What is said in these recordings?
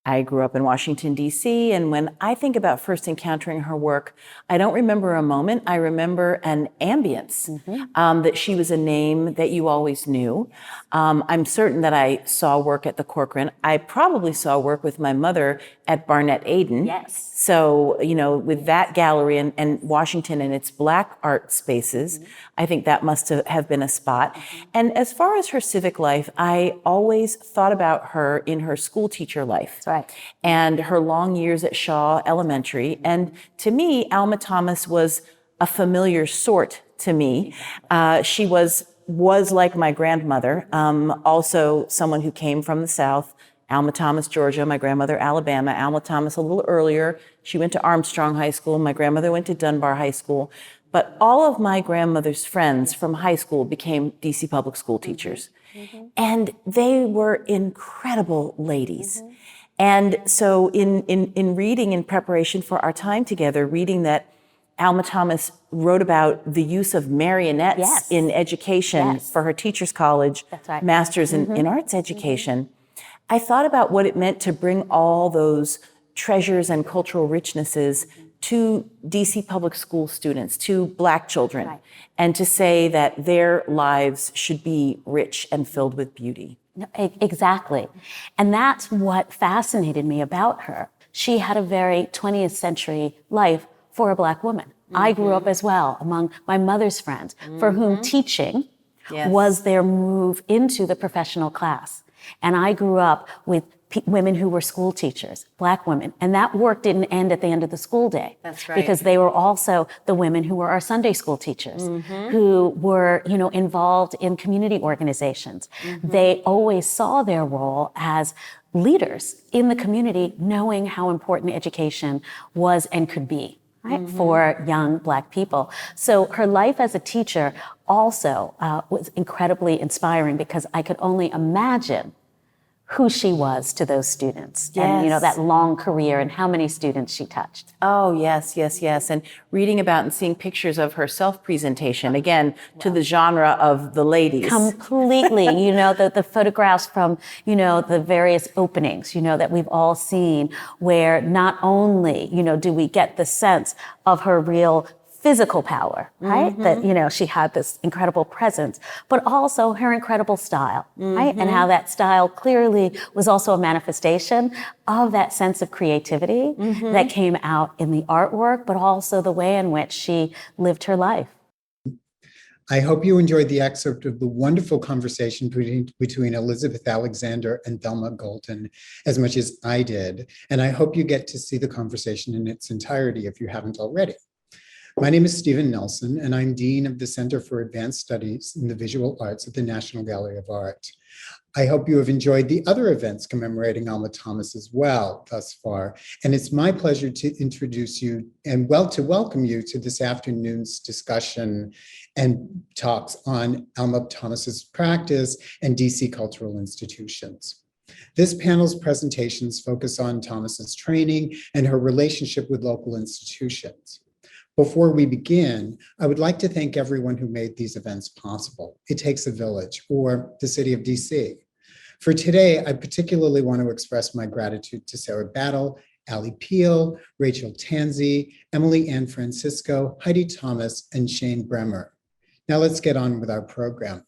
I grew up in Washington, D.C., and when I think about first encountering her work, I don't remember a moment. I remember an ambience, that she was a name that you always knew. I'm certain that I saw work at the Corcoran. I probably saw work with my mother at Barnett Aden. Yes. So, with that gallery and Washington and its Black art spaces, I think that must have been a spot. And as far as her civic life, I always thought about her in her school teacher life. That's right. And her long years at Shaw Elementary. And to me, Alma Thomas was a familiar sort to me. She was like my grandmother, also someone who came from the South. Alma Thomas, Georgia, my grandmother, Alabama. Alma Thomas a little earlier. She went to Armstrong High School. My grandmother went to Dunbar High School. But all of my grandmother's friends from high school became DC public school teachers. And they were incredible ladies. And so in reading in preparation for our time together, reading that Alma Thomas wrote about the use of marionettes in education for her teacher's college, master's in arts education, I thought about what it meant to bring all those treasures and cultural richnesses to DC public school students, to Black children, and to say that their lives should be rich and filled with beauty. Exactly. And that's what fascinated me about her. She had a very 20th century life for a Black woman. I grew up as well among my mother's friends, for whom teaching was their move into the professional class. And I grew up with women who were school teachers, Black women. And that work didn't end at the end of the school day. That's right. Because they were also the women who were our Sunday school teachers, who were, involved in community organizations. They always saw their role as leaders in the community, knowing how important education was and could be, right, for young Black people. So her life as a teacher also was incredibly inspiring, because I could only imagine who she was to those students, and that long career and how many students she touched. Oh, yes. And reading about and seeing pictures of her self-presentation, again, to the genre of the ladies. Completely, the photographs from, the various openings, that we've all seen, where not only, do we get the sense of her real physical power, right? That, she had this incredible presence, but also her incredible style, right? And how that style clearly was also a manifestation of that sense of creativity that came out in the artwork, but also the way in which she lived her life. I hope you enjoyed the excerpt of the wonderful conversation between Elizabeth Alexander and Thelma Golden as much as I did. And I hope you get to see the conversation in its entirety if you haven't already. My name is Stephen Nelson, and I'm Dean of the Center for Advanced Studies in the Visual Arts at the National Gallery of Art. I hope you have enjoyed the other events commemorating Alma Thomas as well thus far. And it's my pleasure to introduce you and to welcome you to this afternoon's discussion and talks on Alma Thomas's practice and DC cultural institutions. This panel's presentations focus on Thomas's training and her relationship with local institutions. Before we begin, I would like to thank everyone who made these events possible. It takes a village, or the city of DC. For today, I particularly want to express my gratitude to Sarah Battle, Allie Peel, Rachel Tanzi, Emily Ann Francisco, Heidi Thomas, and Shane Bremer. Now let's get on with our program.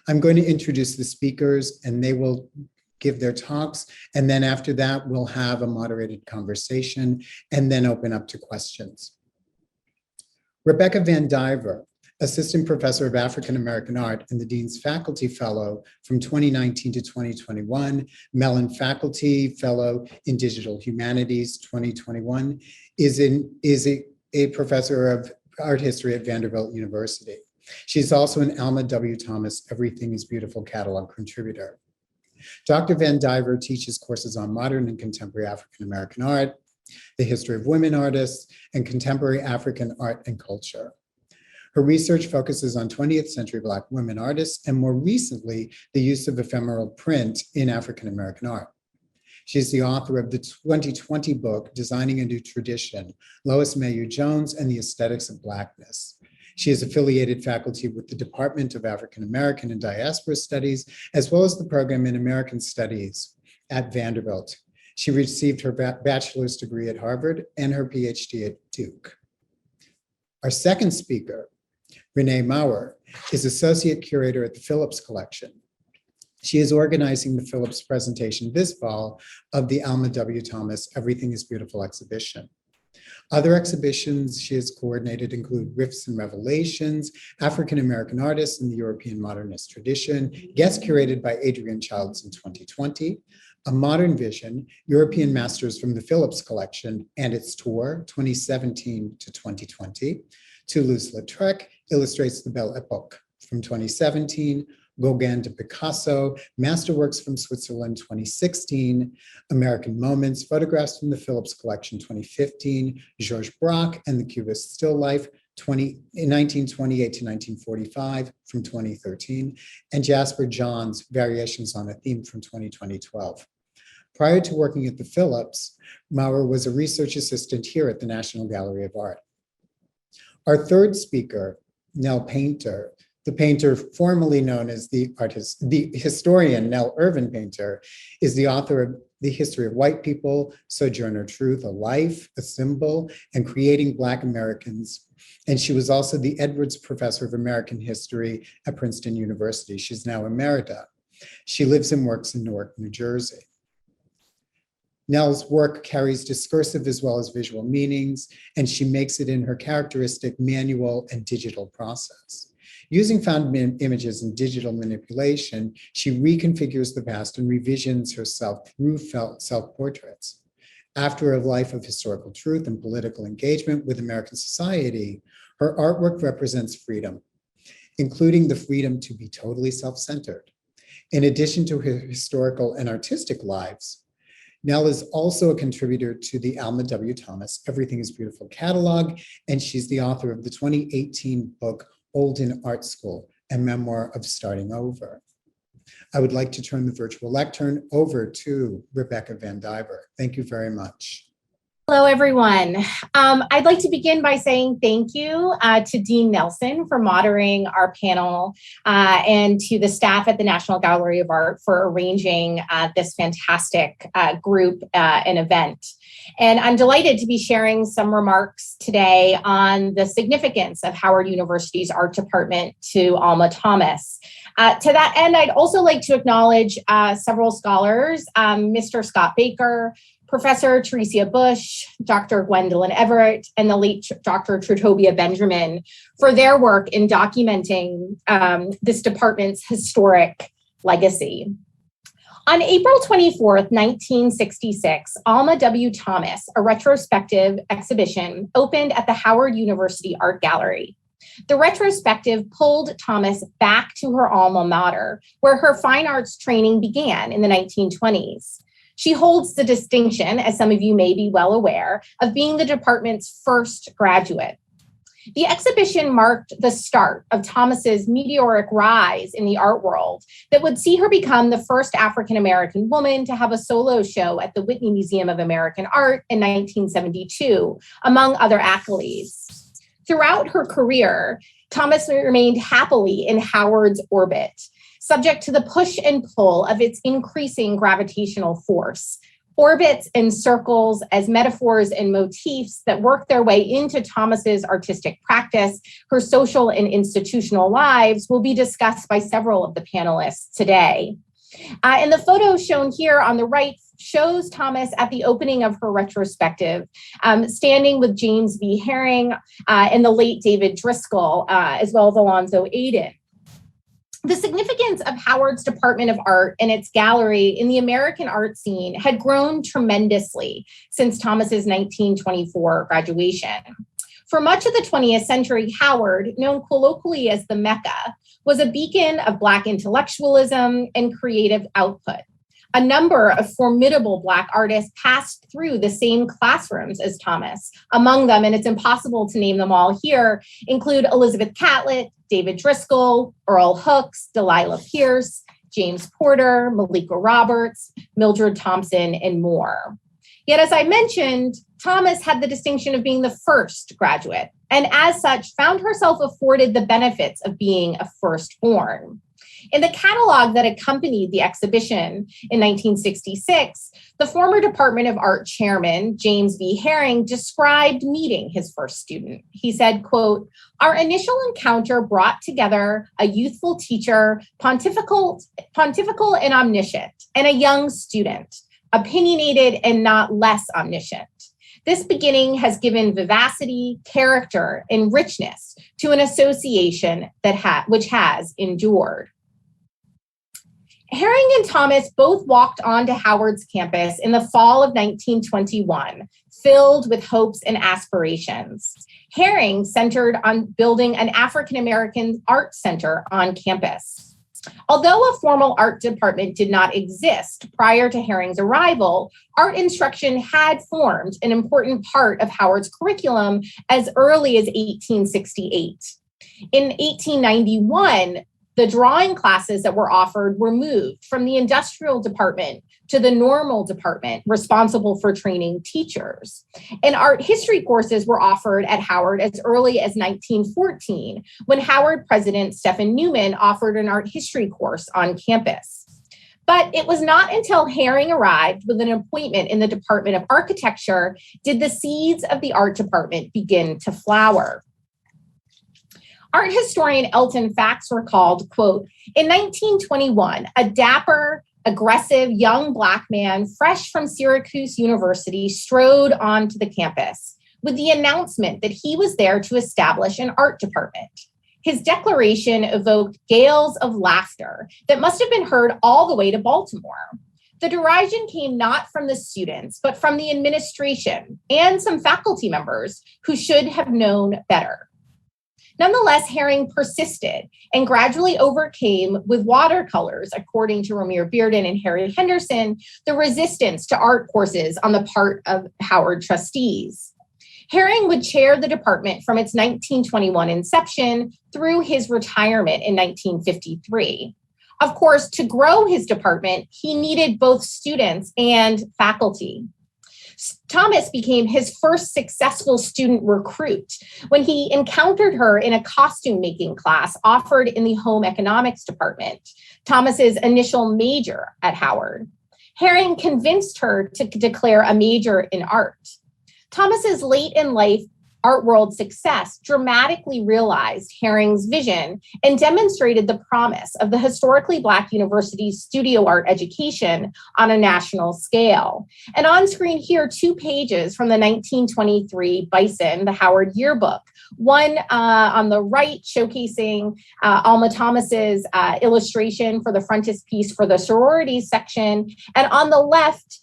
I'm going to introduce the speakers, and they will give their talks, and then after that, we'll have a moderated conversation, and then open up to questions. Rebecca VanDiver, Assistant Professor of African American Art and the Dean's Faculty Fellow from 2019 to 2021, Mellon Faculty Fellow in Digital Humanities 2021, is a professor of art history at Vanderbilt University. She's also an Alma W. Thomas Everything is Beautiful catalog contributor. Dr. VanDiver teaches courses on modern and contemporary African American art, the history of women artists, and contemporary African art and culture. Her research focuses on 20th century Black women artists, and more recently, the use of ephemeral print in African American art. She's the author of the 2020 book, Designing a New Tradition, Lois Mailloux Jones and the Aesthetics of Blackness. She is affiliated faculty with the Department of African American and Diaspora Studies, as well as the program in American Studies at Vanderbilt. She received her bachelor's degree at Harvard and her PhD at Duke. Our second speaker, Renee Maurer, is associate curator at the Phillips collection. She is organizing the Phillips presentation this fall of the Alma W. Thomas Everything is Beautiful exhibition. Other exhibitions she has coordinated include Rifts and Revelations, African American Artists in the European Modernist Tradition, guest curated by Adrienne Childs in 2020, A Modern Vision, European Masters from the Phillips Collection and its tour 2017 to 2020, Toulouse-Lautrec illustrates the Belle Epoque from 2017, Gauguin to Picasso, Masterworks from Switzerland 2016, American Moments, Photographs from the Phillips Collection 2015, Georges Braque and the Cubist Still Life 1928 to 1945 from 2013, and Jasper John's Variations on a Theme from 2012. Prior to working at the Phillips, Maurer was a research assistant here at the National Gallery of Art. Our third speaker, Nell Painter, the painter formerly known as the historian Nell Irvin Painter, is the author of The History of White People, Sojourner Truth, A Life, A Symbol, and Creating Black Americans. And she was also the Edwards Professor of American History at Princeton University. She's now Emerita. She lives and works in Newark, New Jersey. Nell's work carries discursive as well as visual meanings, and she makes it in her characteristic manual and digital process. Using found images and digital manipulation, she reconfigures the past and revisions herself through self-portraits. After a life of historical truth and political engagement with American society, her artwork represents freedom, including the freedom to be totally self-centered. In addition to her historical and artistic lives, Nell is also a contributor to the Alma W. Thomas Everything is Beautiful catalog, and she's the author of the 2018 book, Old in Art School, a memoir of starting over. I would like to turn the virtual lectern over to Rebecca VanDiver. Thank you very much. Hello, everyone. I'd like to begin by saying thank you to Dean Nelson for moderating our panel and to the staff at the National Gallery of Art for arranging this fantastic group and event. And I'm delighted to be sharing some remarks today on the significance of Howard University's art department to Alma Thomas. To that end, I'd also like to acknowledge several scholars, Mr. Scott Baker, Professor Teresia Bush, Dr. Gwendolyn Everett, and the late Dr. Trutobia Benjamin for their work in documenting this department's historic legacy. On April 24th, 1966, Alma W. Thomas, a retrospective exhibition, opened at the Howard University Art Gallery. The retrospective pulled Thomas back to her alma mater, where her fine arts training began in the 1920s. She holds the distinction, as some of you may be well aware, of being the department's first graduate. The exhibition marked the start of Thomas's meteoric rise in the art world that would see her become the first African-American woman to have a solo show at the Whitney Museum of American Art in 1972, among other accolades. Throughout her career, Thomas remained happily in Howard's orbit, subject to the push and pull of its increasing gravitational force. Orbits and circles as metaphors and motifs that work their way into Thomas's artistic practice, her social and institutional lives will be discussed by several of the panelists today. And the photo shown here on the right shows Thomas at the opening of her retrospective, standing with James V. Herring and the late David Driscoll, as well as Alonzo Aiden. The significance of Howard's Department of Art and its gallery in the American art scene had grown tremendously since Thomas's 1924 graduation. For much of the 20th century, Howard, known colloquially as the Mecca, was a beacon of Black intellectualism and creative output. A number of formidable Black artists passed through the same classrooms as Thomas. Among them, and it's impossible to name them all here, include Elizabeth Catlett, David Driscoll, Earl Hooks, Delilah Pierce, James Porter, Malika Roberts, Mildred Thompson, and more. Yet, as I mentioned, Thomas had the distinction of being the first graduate, and as such, found herself afforded the benefits of being a firstborn. In the catalog that accompanied the exhibition in 1966, the former Department of Art chairman, James V. Herring, described meeting his first student. He said, quote, "Our initial encounter brought together a youthful teacher, pontifical and omniscient, and a young student, opinionated and not less omniscient. This beginning has given vivacity, character, and richness to an association which has endured." Herring and Thomas both walked onto Howard's campus in the fall of 1921, filled with hopes and aspirations. Herring centered on building an African-American art center on campus. Although a formal art department did not exist prior to Herring's arrival, art instruction had formed an important part of Howard's curriculum as early as 1868. In 1891, the drawing classes that were offered were moved from the industrial department to the normal department responsible for training teachers. And art history courses were offered at Howard as early as 1914, when Howard President Stephen Newman offered an art history course on campus. But it was not until Herring arrived with an appointment in the Department of Architecture did the seeds of the art department begin to flower. Art historian Elton Fax recalled, quote, "In 1921, a dapper, aggressive young Black man fresh from Syracuse University strode onto the campus with the announcement that he was there to establish an art department. His declaration evoked gales of laughter that must have been heard all the way to Baltimore. The derision came not from the students, but from the administration and some faculty members who should have known better. Nonetheless, Herring persisted and gradually overcame with watercolors, according to Romare Bearden and Harry Henderson, the resistance to art courses on the part of Howard trustees. Herring would chair the department from its 1921 inception through his retirement in 1953. Of course, to grow his department, he needed both students and faculty. Thomas became his first successful student recruit when he encountered her in a costume making class offered in the home economics department, Thomas's initial major at Howard. Herring convinced her to declare a major in art. Thomas's late in life art world success dramatically realized Herring's vision and demonstrated the promise of the historically Black university's studio art education on a national scale. And on screen here, 2 pages from the 1923 Bison, the Howard yearbook. One on the right showcasing Alma Thomas's illustration for the frontispiece for the sororities section, and on the left,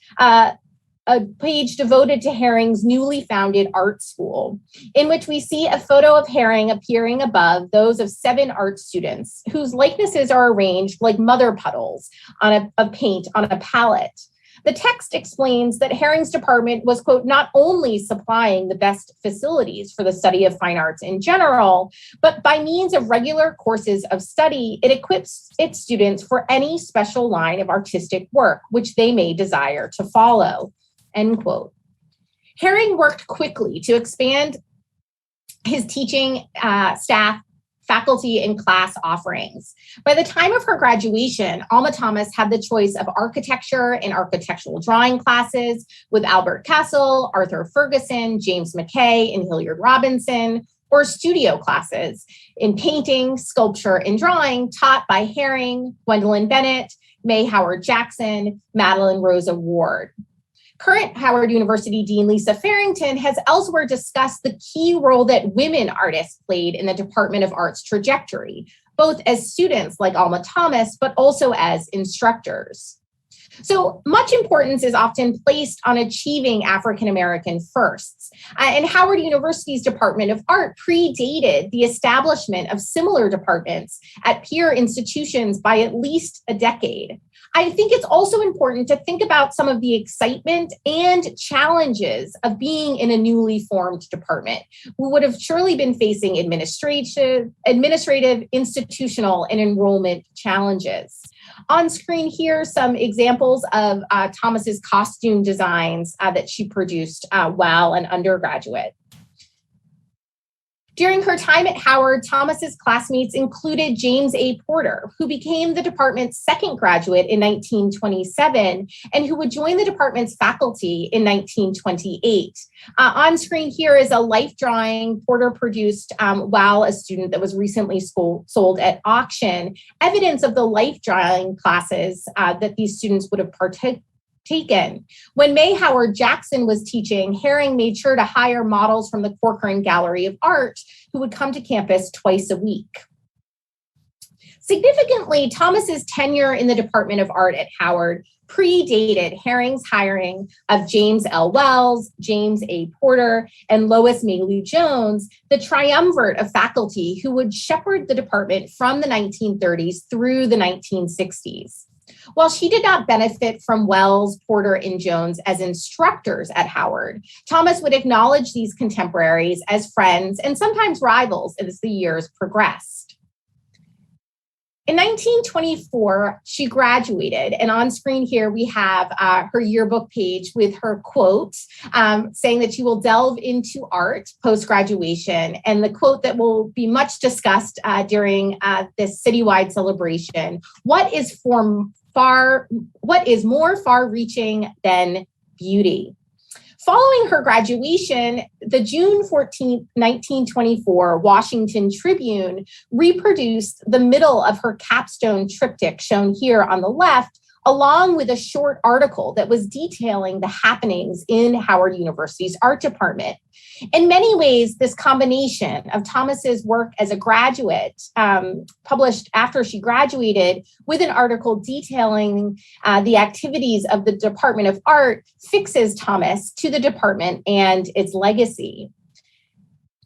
a page devoted to Herring's newly founded art school, in which we see a photo of Herring appearing above those of 7 art students whose likenesses are arranged like mother puddles of paint on a palette. The text explains that Herring's department was, quote, not only supplying the best facilities for the study of fine arts in general, but by means of regular courses of study, it equips its students for any special line of artistic work which they may desire to follow. End quote. Herring worked quickly to expand his teaching staff, faculty, and class offerings. By the time of her graduation, Alma Thomas had the choice of architecture and architectural drawing classes with Albert Castle, Arthur Ferguson, James McKay, and Hilliard Robinson, or studio classes in painting, sculpture, and drawing taught by Herring, Gwendolyn Bennett, May Howard Jackson, Madeline Rosa Ward. Current Howard University Dean Lisa Farrington has elsewhere discussed the key role that women artists played in the Department of Art's trajectory, both as students like Alma Thomas, but also as instructors. So much importance is often placed on achieving African-American firsts. And Howard University's Department of Art predated the establishment of similar departments at peer institutions by at least a decade. I think it's also important to think about some of the excitement and challenges of being in a newly formed department. We would have surely been facing administrative, institutional, and enrollment challenges. On screen here, some examples of Thomas's costume designs that she produced while an undergraduate. During her time at Howard, Thomas's classmates included James A. Porter, who became the department's second graduate in 1927 and who would join the department's faculty in 1928. On screen here is a life drawing Porter produced while a student that was recently sold at auction, evidence of the life drawing classes that these students would have taken. When May Howard Jackson was teaching, Herring made sure to hire models from the Corcoran Gallery of Art who would come to campus twice a week. Significantly, Thomas's tenure in the Department of Art at Howard predated Herring's hiring of James L. Wells, James A. Porter, and Lois Maylou Jones, the triumvirate of faculty who would shepherd the department from the 1930s through the 1960s. While she did not benefit from Wells, Porter, and Jones as instructors at Howard, Thomas would acknowledge these contemporaries as friends and sometimes rivals as the years progressed. In 1924, she graduated, and on screen here we have her yearbook page with her quote saying that she will delve into art post-graduation, and the quote that will be much discussed during this citywide celebration: what is more far-reaching than beauty? Following her graduation, the June 14, 1924 Washington Tribune reproduced the middle of her capstone triptych shown here on the left, along with a short article that was detailing the happenings in Howard University's art department. In many ways, this combination of Thomas's work as a graduate, published after she graduated, with an article detailing the activities of the Department of Art, fixes Thomas to the department and its legacy.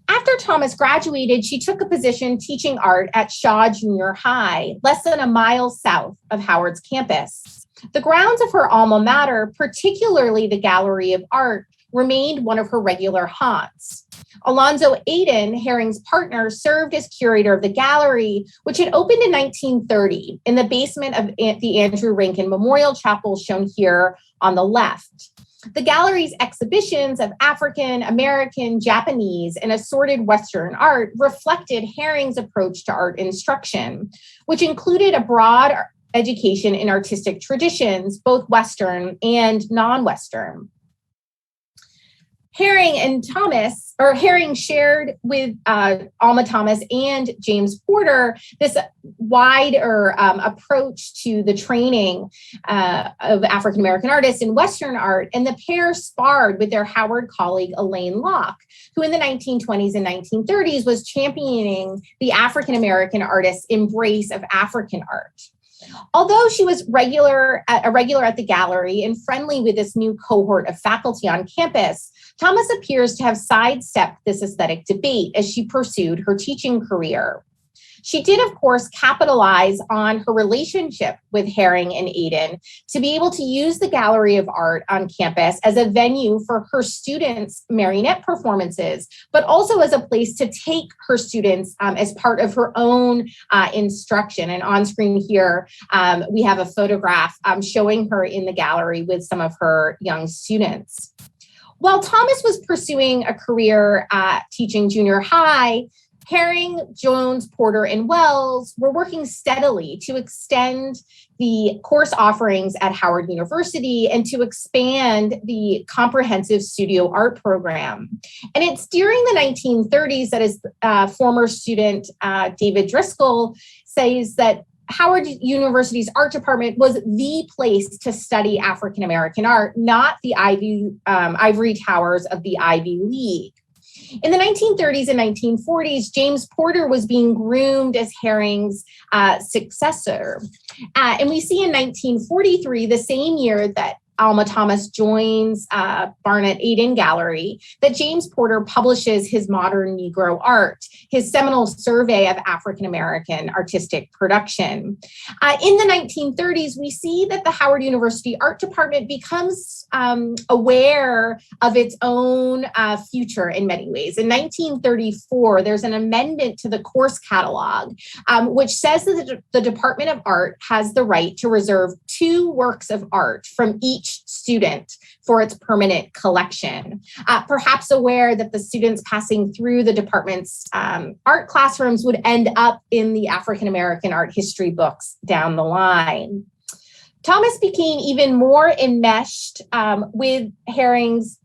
After Thomas graduated, she took a position teaching art at Shaw Junior High, less than a mile south of Howard's campus. The grounds of her alma mater, particularly the Gallery of Art, remained one of her regular haunts. Alonzo Aiden, Herring's partner, served as curator of the gallery, which had opened in 1930 in the basement of the Andrew Rankin Memorial Chapel shown here on the left. The gallery's exhibitions of African, American, Japanese, and assorted Western art reflected Herring's approach to art instruction, which included a broad education in artistic traditions, both Western and non-Western. Herring shared with Alma Thomas and James Porter this wider approach to the training of African-American artists in Western art, and the pair sparred with their Howard colleague Elaine Locke, who in the 1920s and 1930s was championing the African-American artist's embrace of African art. Although she was a regular at the gallery and friendly with this new cohort of faculty on campus, Thomas appears to have sidestepped this aesthetic debate as she pursued her teaching career. She did, of course, capitalize on her relationship with Herring and Aiden to be able to use the Gallery of Art on campus as a venue for her students' marionette performances, but also as a place to take her students as part of her own instruction. And on screen here, we have a photograph showing her in the gallery with some of her young students. While Thomas was pursuing a career teaching junior high, Herring, Jones, Porter, and Wells were working steadily to extend the course offerings at Howard University and to expand the comprehensive studio art program. And it's during the 1930s that his former student, David Driscoll, says that Howard University's art department was the place to study African-American art, not the ivory towers of the Ivy League. In the 1930s and 1940s, James Porter was being groomed as Herring's successor. And we see in 1943, the same year that Alma Thomas joins Barnett Aiden Gallery, that James Porter publishes his Modern Negro Art, his seminal survey of African-American artistic production. In the 1930s, we see that the Howard University Art Department becomes aware of its own future in many ways. In 1934, there's an amendment to the course catalog, which says that the Department of Art has the right to reserve 2 works of art from each student for its permanent collection. Perhaps aware that the students passing through the department's art classrooms would end up in the African American art history books down the line. Thomas became even more enmeshed with Herring's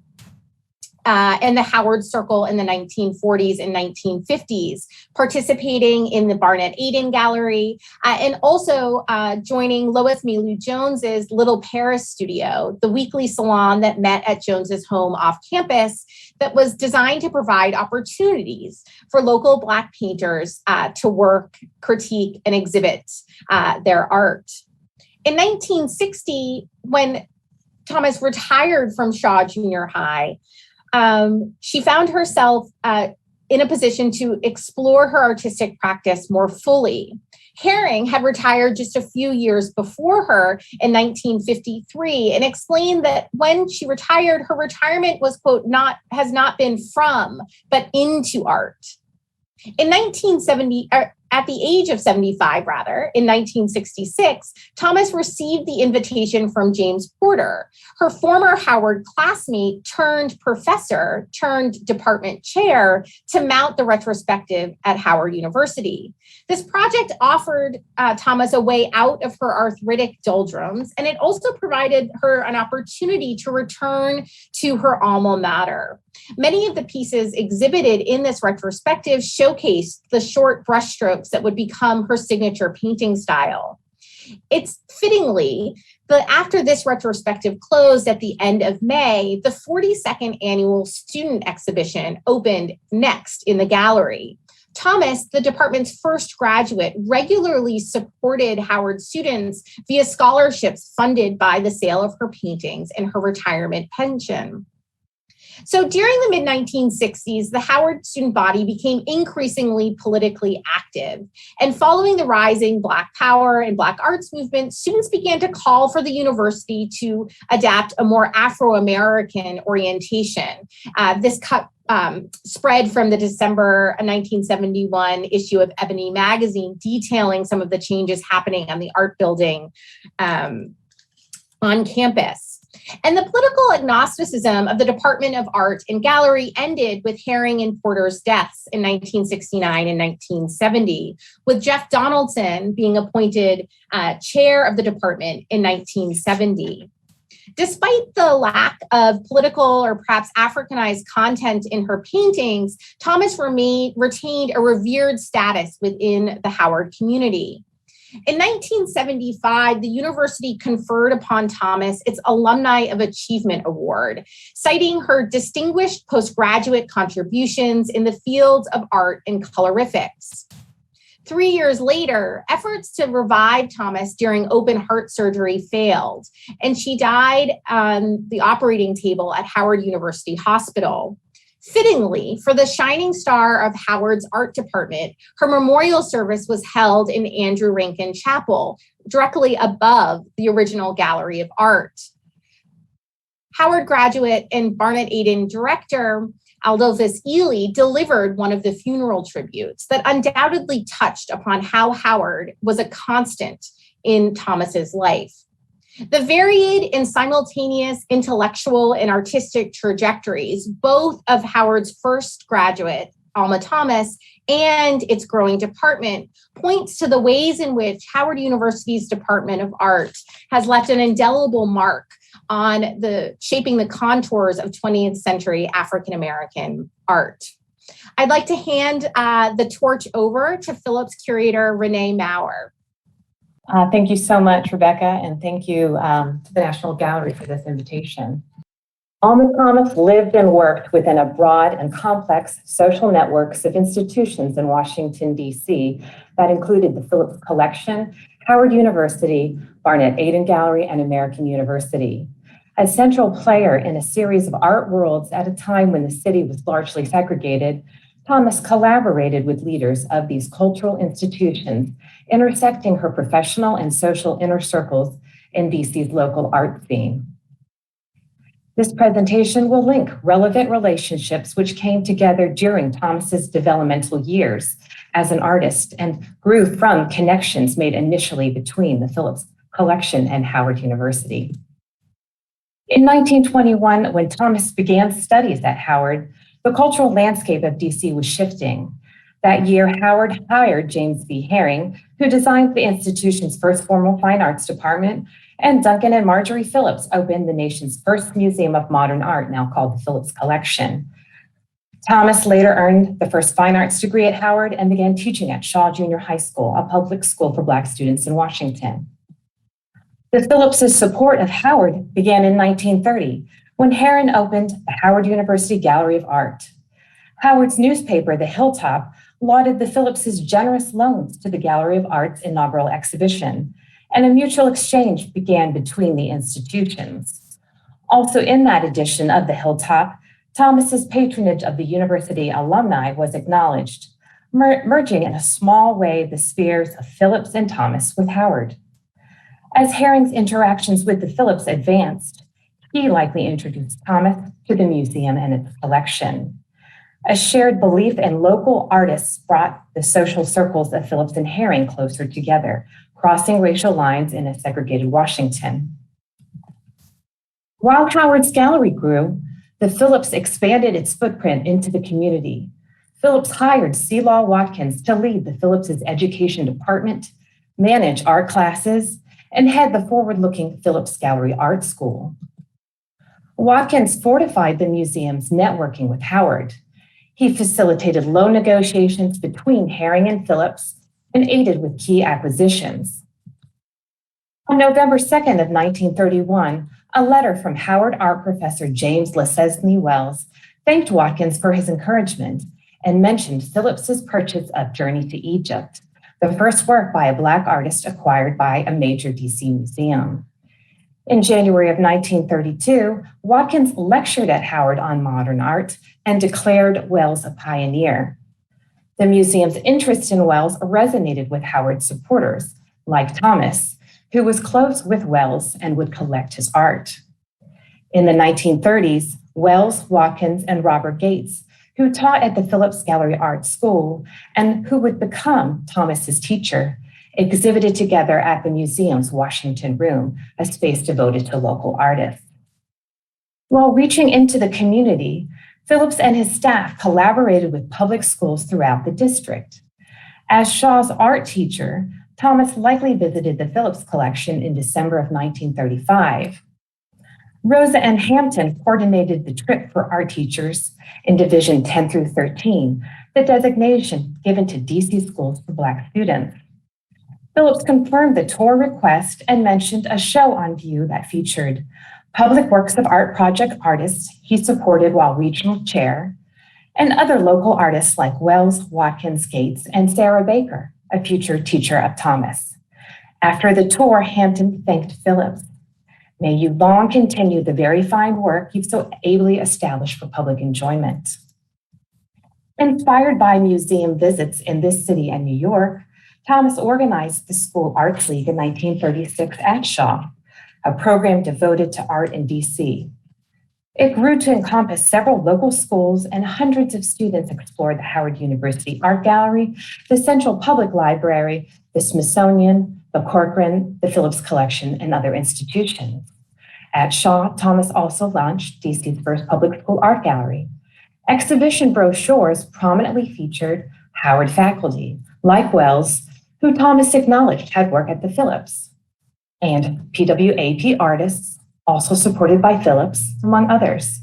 and the Howard Circle in the 1940s and 1950s, participating in the Barnett Aiden Gallery, and also joining Lois Mailou Jones's Little Paris Studio, the weekly salon that met at Jones's home off campus that was designed to provide opportunities for local Black painters to work, critique, and exhibit their art. In 1960, when Thomas retired from Shaw Junior High, she found herself in a position to explore her artistic practice more fully. Herring had retired just a few years before her in 1953 and explained that when she retired, her retirement was, quote, has not been from, but into art. In 1970, at the age of 75, in 1966, Thomas received the invitation from James Porter, her former Howard classmate turned professor turned department chair, to mount the retrospective at Howard University. This project offered Thomas a way out of her arthritic doldrums, and it also provided her an opportunity to return to her alma mater. Many of the pieces exhibited in this retrospective showcased the short brushstrokes that would become her signature painting style. It's fittingly that after this retrospective closed at the end of May, the 42nd annual student exhibition opened next in the gallery. Thomas, the department's first graduate, regularly supported Howard students via scholarships funded by the sale of her paintings and her retirement pension. So during the mid-1960s, the Howard student body became increasingly politically active. And following the rising Black power and Black arts movement, students began to call for the university to adapt a more Afro-American orientation. This spread from the December 1971 issue of Ebony magazine, detailing some of the changes happening on the art building on campus. And the political agnosticism of the Department of Art and Gallery ended with Herring and Porter's deaths in 1969 and 1970, with Jeff Donaldson being appointed chair of the department in 1970. Despite the lack of political or perhaps Africanized content in her paintings, Thomas retained a revered status within the Howard community. In 1975, the university conferred upon Thomas its Alumni of Achievement Award, citing her distinguished postgraduate contributions in the fields of art and colorifics. 3 years later, efforts to revive Thomas during open heart surgery failed, and she died on the operating table at Howard University Hospital. Fittingly, for the shining star of Howard's art department, her memorial service was held in Andrew Rankin Chapel, directly above the original Gallery of Art. Howard graduate and Barnett Aiden director Adolphus Ely delivered one of the funeral tributes that undoubtedly touched upon how Howard was a constant in Thomas's life. The varied and simultaneous intellectual and artistic trajectories, both of Howard's first graduate, Alma Thomas, and its growing department, points to the ways in which Howard University's Department of Art has left an indelible mark on shaping the contours of 20th century African-American art. I'd like to hand the torch over to Phillips curator Renee Maurer. Thank you so much, Rebecca, and thank you to the National Gallery for this invitation. Alma Thomas lived and worked within a broad and complex social networks of institutions in Washington, D.C. that included the Phillips Collection, Howard University, Barnett Aiden Gallery, and American University. A central player in a series of art worlds at a time when the city was largely segregated, Thomas collaborated with leaders of these cultural institutions, intersecting her professional and social inner circles in DC's local art scene. This presentation will link relevant relationships which came together during Thomas's developmental years as an artist and grew from connections made initially between the Phillips Collection and Howard University. In 1921, when Thomas began studies at Howard, the cultural landscape of DC was shifting. That year, Howard hired James B. Herring, who designed the institution's first formal fine arts department, and Duncan and Marjorie Phillips opened the nation's first museum of modern art, now called the Phillips Collection. Thomas later earned the first fine arts degree at Howard and began teaching at Shaw Junior High School, a public school for Black students in Washington. The Phillipses' support of Howard began in 1930, when Herring opened the Howard University Gallery of Art. Howard's newspaper, The Hilltop, lauded the Phillipses' generous loans to the Gallery of Art's inaugural exhibition, and a mutual exchange began between the institutions. Also in that edition of The Hilltop, Thomas's patronage of the university alumni was acknowledged, merging in a small way the spheres of Phillips and Thomas with Howard. As Herring's interactions with the Phillips advanced, he likely introduced Thomas to the museum and its collection. A shared belief in local artists brought the social circles of Phillips and Herring closer together, crossing racial lines in a segregated Washington. While Howard's gallery grew, the Phillips expanded its footprint into the community. Phillips hired C. Law Watkins to lead the Phillips's education department, manage art classes, and head the forward-looking Phillips Gallery Art School. Watkins fortified the museum's networking with Howard. He facilitated loan negotiations between Herring and Phillips and aided with key acquisitions. On November 2nd of 1931, a letter from Howard art professor James Lesesne Wells thanked Watkins for his encouragement and mentioned Phillips's purchase of Journey to Egypt, the first work by a Black artist acquired by a major DC museum. In January of 1932, Watkins lectured at Howard on modern art and declared Wells a pioneer. The museum's interest in Wells resonated with Howard's supporters, like Thomas, who was close with Wells and would collect his art. In the 1930s, Wells, Watkins, and Robert Gates, who taught at the Phillips Gallery Art School and who would become Thomas's teacher, exhibited together at the museum's Washington Room, a space devoted to local artists. While reaching into the community, Phillips and his staff collaborated with public schools throughout the district. As Shaw's art teacher, Thomas likely visited the Phillips collection in December of 1935. Rosa N. Hampton coordinated the trip for art teachers in Division 10 through 13, the designation given to DC schools for Black students. Phillips confirmed the tour request and mentioned a show on view that featured public works of art project artists he supported while regional chair, and other local artists like Wells, Watkins, Gates, and Sarah Baker, a future teacher of Thomas. After the tour, Hampton thanked Phillips. May you long continue the very fine work you've so ably established for public enjoyment. Inspired by museum visits in this city and New York, Thomas organized the School Arts League in 1936 at Shaw, a program devoted to art in DC. It grew to encompass several local schools, and hundreds of students explored the Howard University Art Gallery, the Central Public Library, the Smithsonian, the Corcoran, the Phillips Collection, and other institutions. At Shaw, Thomas also launched DC's first public school art gallery. Exhibition brochures prominently featured Howard faculty, like Wells, who Thomas acknowledged had work at the Phillips, and PWAP artists, also supported by Phillips, among others.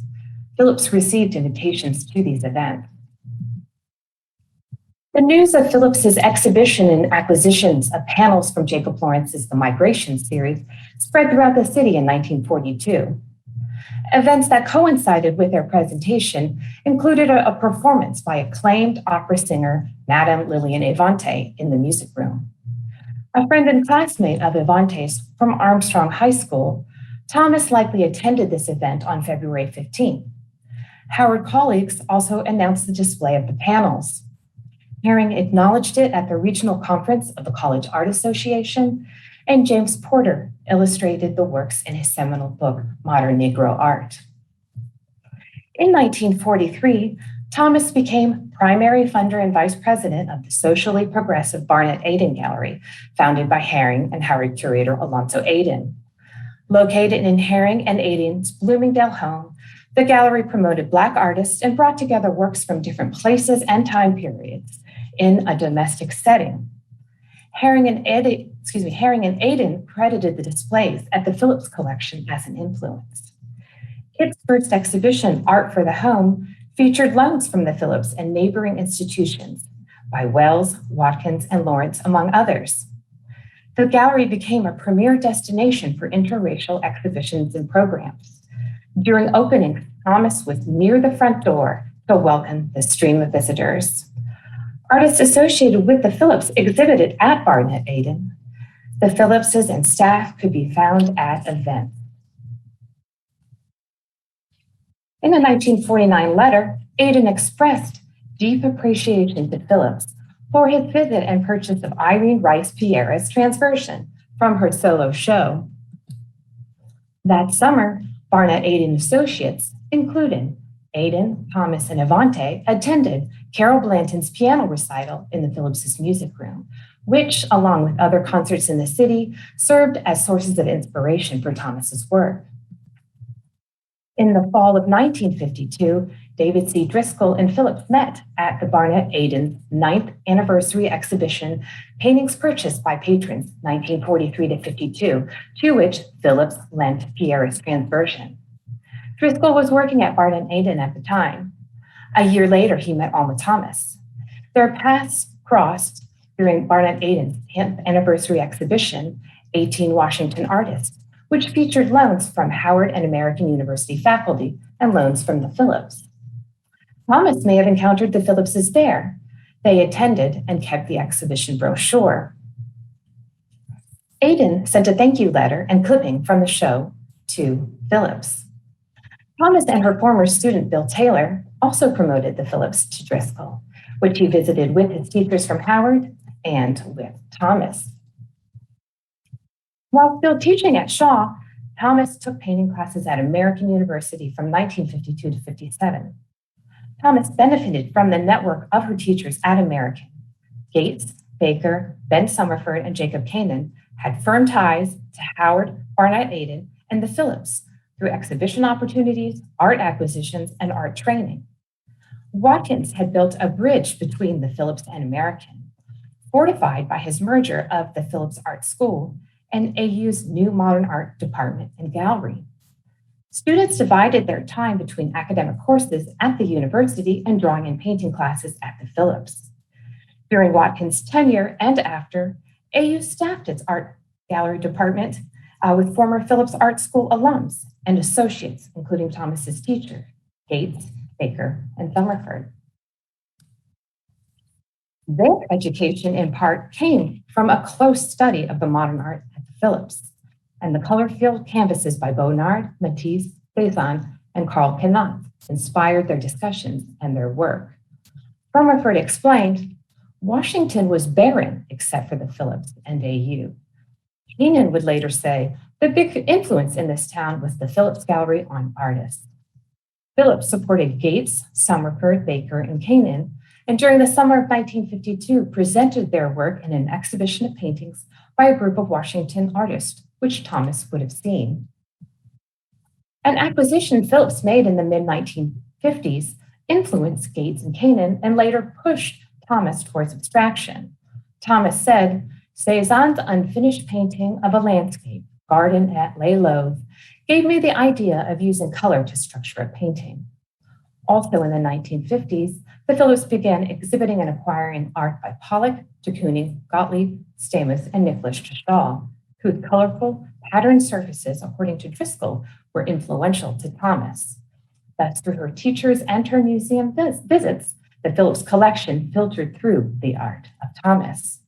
Phillips received invitations to these events. The news of Phillips's exhibition and acquisitions of panels from Jacob Lawrence's The Migration series spread throughout the city in 1942. Events that coincided with their presentation included a performance by acclaimed opera singer Madame Lillian Evante in the music room. A friend and classmate of Evante's from Armstrong High School, Thomas likely attended this event on February 15. Howard colleagues also announced the display of the panels. Herring acknowledged it at the regional conference of the College Art Association, and James Porter illustrated the works in his seminal book, Modern Negro Art. In 1943, Thomas became primary funder and vice president of the socially progressive Barnett Aiden Gallery, founded by Herring and Howard curator Alonzo Aiden. Located in Herring and Aiden's Bloomingdale home, the gallery promoted Black artists and brought together works from different places and time periods in a domestic setting. Herring and Aiden credited the displays at the Phillips collection as an influence. Its first exhibition, Art for the Home, featured loans from the Phillips and neighboring institutions by Wells, Watkins, and Lawrence, among others. The gallery became a premier destination for interracial exhibitions and programs. During openings, Thomas was near the front door to welcome the stream of visitors. Artists associated with the Phillips exhibited at Barnett Aiden. The Phillipses and staff could be found at events. In a 1949 letter, Aiden expressed deep appreciation to Phillips for his visit and purchase of Irene Rice Pierre's Transversion from her solo show. That summer, Barnett Aiden Associates, including Aiden, Thomas, and Avante, attended Carol Blanton's piano recital in the Phillips's music room, which, along with other concerts in the city, served as sources of inspiration for Thomas's work. In the fall of 1952, David C. Driscoll and Phillips met at the Barnett Aiden's 9th anniversary exhibition, Paintings Purchased by Patrons, 1943 to 52, to which Phillips lent Pierre's Transversion. Driscoll was working at Barnett Aiden at the time. A year later, he met Alma Thomas. Their paths crossed during Barnett Aiden's 10th anniversary exhibition, 18 Washington Artists, which featured loans from Howard and American University faculty and loans from the Phillips. Thomas may have encountered the Phillipses there. They attended and kept the exhibition brochure. Aiden sent a thank you letter and clipping from the show to Phillips. Thomas and her former student, Bill Taylor, also promoted the Phillips to Driscoll, which he visited with his teachers from Howard and with Thomas. While still teaching at Shaw, Thomas took painting classes at American University from 1952 to 57. Thomas benefited from the network of her teachers at American. Gates, Baker, Ben Summerford, and Jacob Kanan had firm ties to Howard, Barnett Aiden, and the Phillips through exhibition opportunities, art acquisitions, and art training. Watkins had built a bridge between the Phillips and American, fortified by his merger of the Phillips Art School and AU's new modern art department and gallery. Students divided their time between academic courses at the university and drawing and painting classes at the Phillips. During Watkins' tenure and after, AU staffed its art gallery department with former Phillips Art School alums and associates, including Thomas's teacher, Gates, Baker, and Summerford. Their education, in part, came from a close study of the modern art at the Phillips and the color-filled canvases by Bonnard, Matisse, Cezanne, and Carl Canot inspired their discussions and their work. Summerford explained, Washington was barren except for the Phillips and AU. Keenan would later say, the big influence in this town was the Phillips Gallery on artists. Phillips supported Gates, Summerford, Baker, and Keenan, and during the summer of 1952 presented their work in an exhibition of paintings by a group of Washington artists, which Thomas would have seen. An acquisition Phillips made in the mid-1950s influenced Gates and Keenan and later pushed Thomas towards abstraction. Thomas said, Cezanne's unfinished painting of a landscape, garden at Les Louvres, gave me the idea of using color to structure a painting. Also in the 1950s, the Phillips began exhibiting and acquiring art by Pollock, de Kooning, Gottlieb, Stamus, and Nicholas Tschall, whose colorful, patterned surfaces, according to Driscoll, were influential to Thomas. Thus, through her teachers and her museum visits, the Phillips collection filtered through the art of Thomas.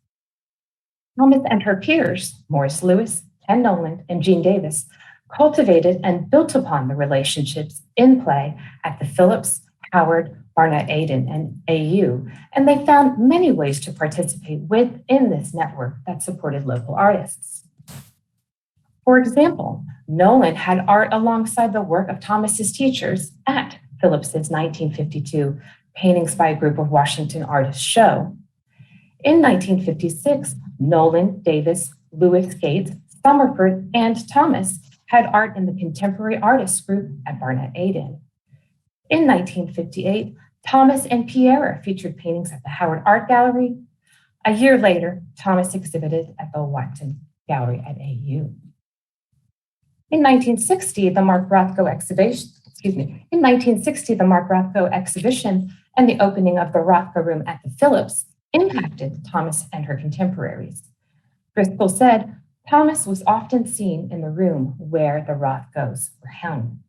Thomas and her peers, Morris Lewis, Ken Noland, and Gene Davis, cultivated and built upon the relationships in play at the Phillips, Howard, Barnett Aiden, and AU, and they found many ways to participate within this network that supported local artists. For example, Nolan had art alongside the work of Thomas's teachers at Phillips's 1952 paintings by a group of Washington artists show. In 1956, Nolan, Davis, Lewis, Gates, Summerford, and Thomas had art in the Contemporary Artists Group at Barnett-Aiden. In 1958, Thomas and Pierre featured paintings at the Howard Art Gallery. A year later, Thomas exhibited at the Watson Gallery at AU. In 1960, the Mark Rothko exhibition and the opening of the Rothko Room at the Phillips impacted Thomas and her contemporaries. Driscoll said, Thomas was often seen in the room where the Rothkos were hung.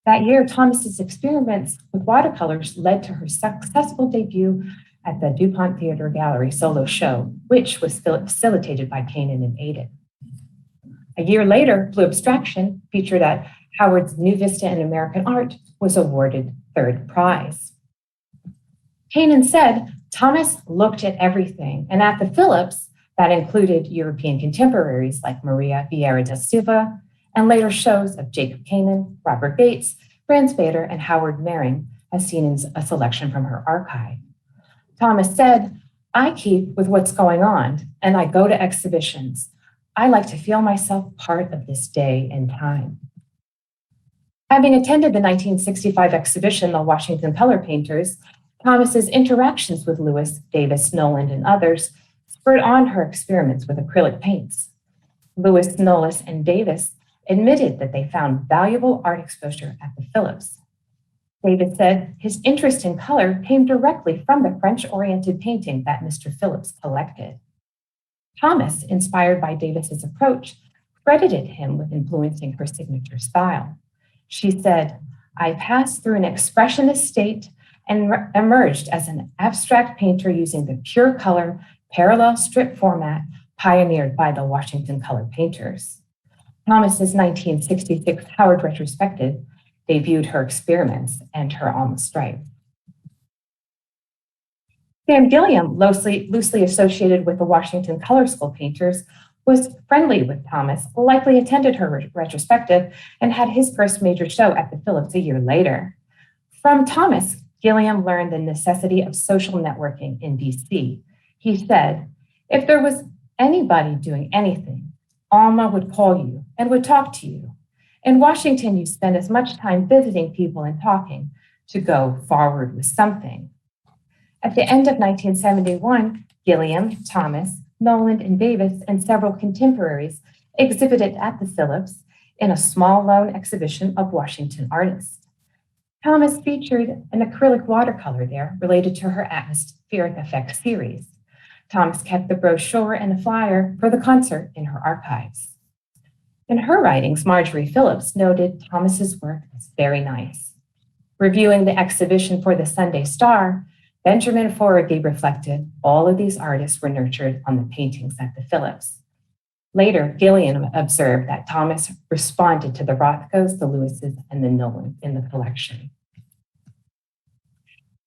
That year, Thomas's experiments with watercolors led to her successful debut at the DuPont Theater Gallery solo show, which was facilitated by Kanan and Aiden. A year later, Blue Abstraction, featured at Howard's New Vista in American Art, was awarded third prize. Kanan said, Thomas looked at everything, and at the Phillips, that included European contemporaries like Maria Vieira da Silva, and later shows of Jacob Kanan, Robert Bates, Franz Bader, and Howard Mering, as seen in a selection from her archive. Thomas said, I keep with what's going on, and I go to exhibitions. I like to feel myself part of this day and time. Having attended the 1965 exhibition, The Washington Color Painters, Thomas's interactions with Lewis, Davis, Nolan, and others spurred on her experiments with acrylic paints. Lewis, Nolan, and Davis admitted that they found valuable art exposure at the Phillips. Davis said his interest in color came directly from the French-oriented painting that Mr. Phillips collected. Thomas, inspired by Davis's approach, credited him with influencing her signature style. She said, I passed through an expressionist state and emerged as an abstract painter using the pure color, parallel strip format pioneered by the Washington Color Painters. Thomas's 1966 Howard retrospective debuted her experiments and her Alma stripe. Sam Gilliam, loosely associated with the Washington Color School Painters, was friendly with Thomas, likely attended her retrospective, and had his first major show at the Phillips a year later. From Thomas, Gilliam learned the necessity of social networking in DC. He said, if there was anybody doing anything, Alma would call you and would talk to you. In Washington, you spend as much time visiting people and talking to go forward with something. At the end of 1971, Gilliam, Thomas, Nolan, and Davis, and several contemporaries exhibited at the Phillips in a small loan exhibition of Washington artists. Thomas featured an acrylic watercolor there related to her atmospheric effect series. Thomas kept the brochure and the flyer for the concert in her archives. In her writings, Marjorie Phillips noted Thomas's work as very nice. Reviewing the exhibition for the Sunday Star, Benjamin Foragy reflected all of these artists were nurtured on the paintings at the Phillips. Later, Gilliam observed that Thomas responded to the Rothkos, the Lewises, and the Nolan in the collection.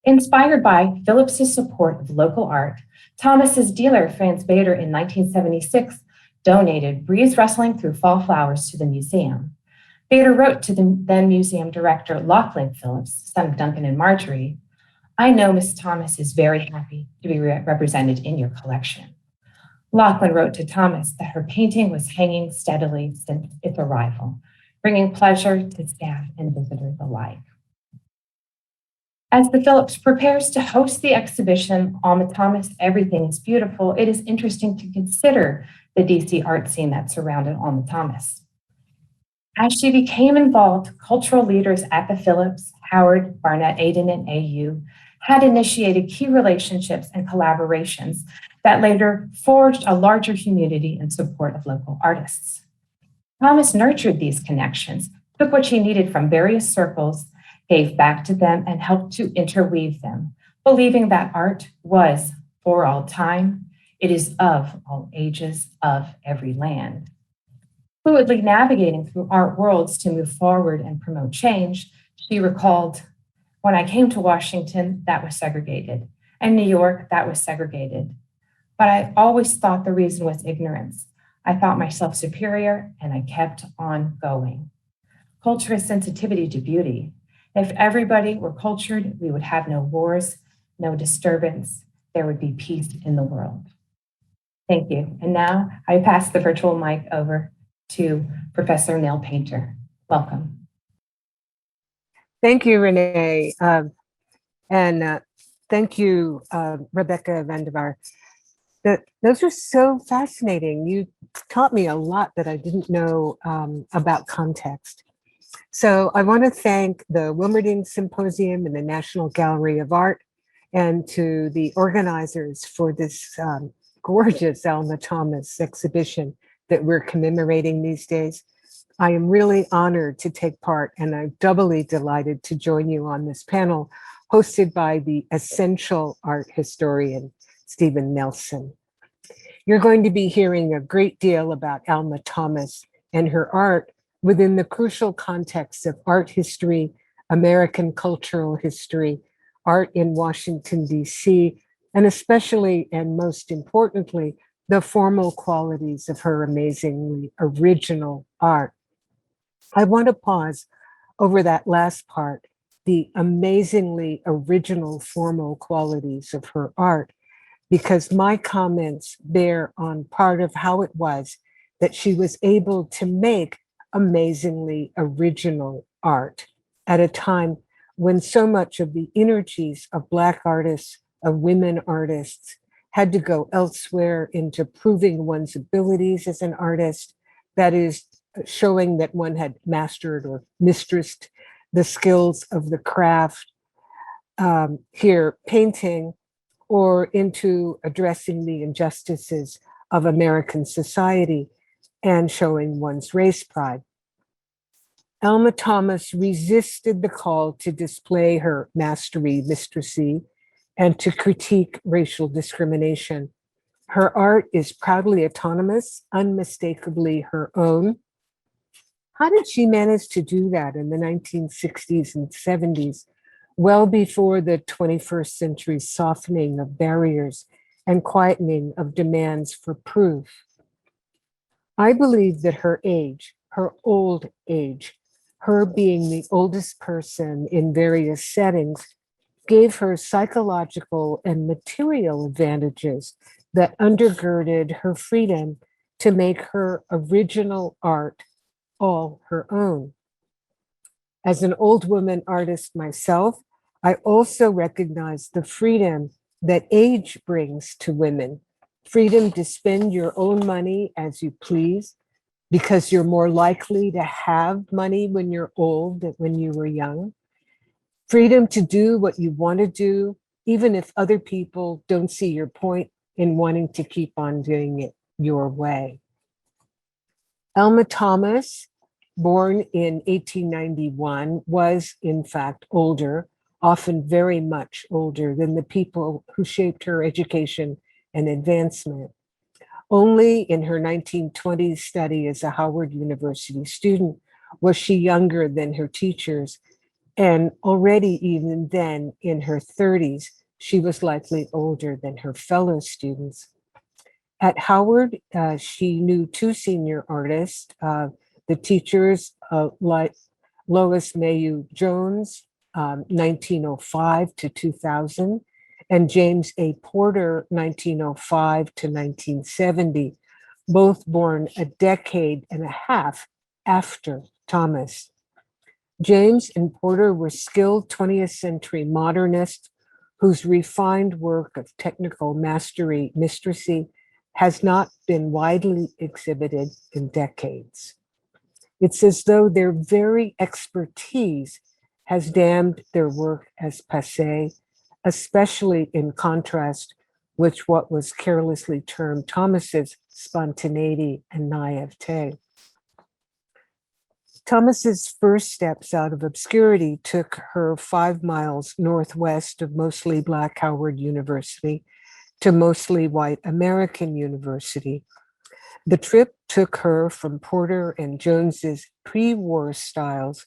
Inspired by Phillips's support of local art, Thomas's dealer, Franz Bader, in 1976, donated Breeze Rustling Through Fall Flowers to the museum. Bader wrote to the then museum director, Lachlan Phillips, son of Duncan and Marjorie, I know Miss Thomas is very happy to be represented in your collection. Lachlan wrote to Thomas that her painting was hanging steadily since its arrival, bringing pleasure to staff and visitors alike. As the Phillips prepares to host the exhibition, Alma Thomas, Everything is Beautiful, it is interesting to consider the DC art scene that surrounded Alma Thomas. As she became involved, cultural leaders at the Phillips, Howard, Barnett-Aiden, and AU had initiated key relationships and collaborations that later forged a larger community in support of local artists. Thomas nurtured these connections, took what she needed from various circles, gave back to them, and helped to interweave them, believing that art was for all time, it is of all ages, of every land. Fluidly navigating through art worlds to move forward and promote change, she recalled, when I came to Washington, that was segregated, and New York, that was segregated. But I always thought the reason was ignorance. I thought myself superior, and I kept on going. Culture is sensitivity to beauty. If everybody were cultured, we would have no wars, no disturbance. There would be peace in the world. Thank you. And now I pass the virtual mic over to Professor Nell Painter. Welcome. Thank you, Renee. And thank you, Rebecca VanDiver. Those are so fascinating. You taught me a lot that I didn't know about context. So I want to thank the Wilmerding Symposium and the National Gallery of Art, and to the organizers for this gorgeous Alma Thomas exhibition that we're commemorating these days. I am really honored to take part, and I'm doubly delighted to join you on this panel hosted by the essential art historian, Stephen Nelson. You're going to be hearing a great deal about Alma Thomas and her art within the crucial context of art history, American cultural history, art in Washington, D.C., and especially and most importantly, the formal qualities of her amazingly original art. I want to pause over that last part, the amazingly original formal qualities of her art, because my comments bear on part of how it was that she was able to make amazingly original art at a time when so much of the energies of Black artists, of women artists, had to go elsewhere into proving one's abilities as an artist, that is, showing that one had mastered or mistressed the skills of the craft, here painting, or into addressing the injustices of American society and showing one's race pride. Alma Thomas resisted the call to display her mastery, mistresy, and to critique racial discrimination. Her art is proudly autonomous, unmistakably her own. How did she manage to do that in the 1960s and 70s, well before the 21st century softening of barriers and quietening of demands for proof? I believe that her age, her old age, her being the oldest person in various settings, gave her psychological and material advantages that undergirded her freedom to make her original art all her own. As an old woman artist myself, I also recognize the freedom that age brings to women. Freedom to spend your own money as you please, because you're more likely to have money when you're old than when you were young. Freedom to do what you want to do, even if other people don't see your point in wanting to keep on doing it your way. Alma Thomas, born in 1891, was in fact older, often very much older than the people who shaped her education and advancement. Only in her 1920s study as a Howard University student was she younger than her teachers, and already even then in her 30s, she was likely older than her fellow students. At Howard, she knew two senior artists, the teachers like Lois Mayu Jones, 1905 to 2000, and James A. Porter, 1905 to 1970, both born a decade and a half after Thomas. James and Porter were skilled 20th century modernists whose refined work of technical mastery, mistresy, has not been widely exhibited in decades. It's as though their very expertise has damned their work as passé, especially in contrast with what was carelessly termed Thomas's spontaneity and naivete. Thomas's first steps out of obscurity took her 5 miles northwest of mostly Black Howard University to mostly white American University. The trip took her from Porter and Jones's pre-war styles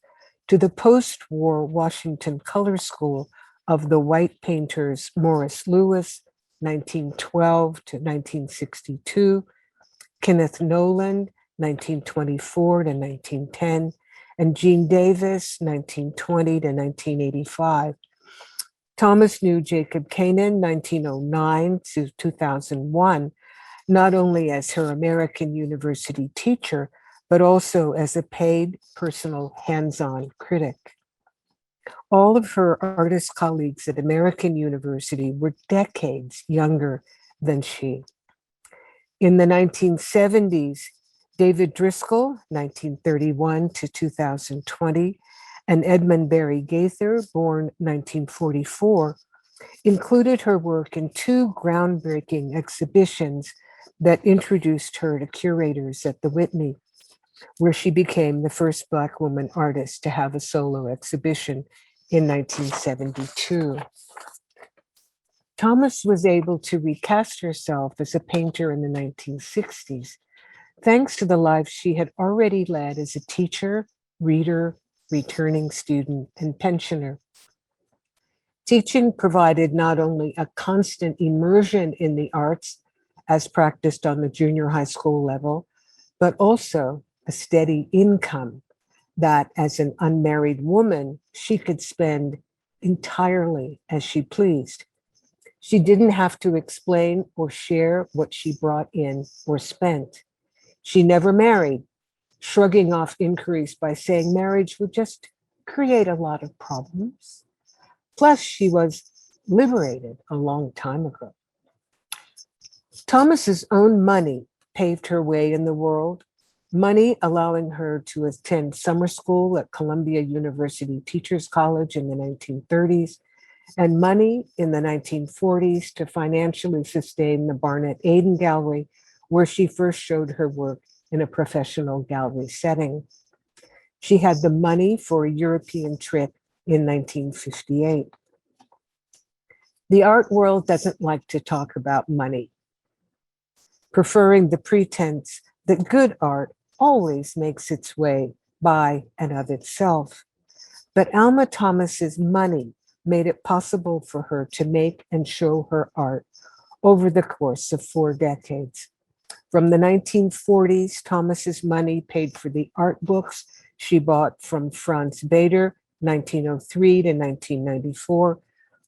to the post-war Washington Color School of the white painters Morris Louis, 1912 to 1962, Kenneth Noland, 1924 to 1910, and Jean Davis, 1920 to 1985. Thomas knew Jacob Kanan, 1909 to 2001, not only as her American University teacher, but also as a paid personal hands-on critic. All of her artist colleagues at American University were decades younger than she. In the 1970s, David Driscoll, 1931 to 2020, and Edmund Barry Gaither, born 1944, included her work in two groundbreaking exhibitions that introduced her to curators at the Whitney, where she became the first Black woman artist to have a solo exhibition in 1972. Thomas was able to recast herself as a painter in the 1960s, thanks to the life she had already led as a teacher, reader, returning student, and pensioner. Teaching provided not only a constant immersion in the arts as practiced on the junior high school level, but also a steady income that as an unmarried woman, she could spend entirely as she pleased. She didn't have to explain or share what she brought in or spent. She never married, shrugging off inquiries by saying marriage would just create a lot of problems. Plus, she was liberated a long time ago. Thomas's own money paved her way in the world, money allowing her to attend summer school at Columbia University Teachers College in the 1930s, and money in the 1940s to financially sustain the Barnett Aiden Gallery, where she first showed her work in a professional gallery setting. She had the money for a European trip in 1958. The art world doesn't like to talk about money, preferring the pretense that good art always makes its way by and of itself. But Alma Thomas's money made it possible for her to make and show her art over the course of 4 decades. From the 1940s, Thomas's money paid for the art books she bought from Franz Bader, 1903 to 1994,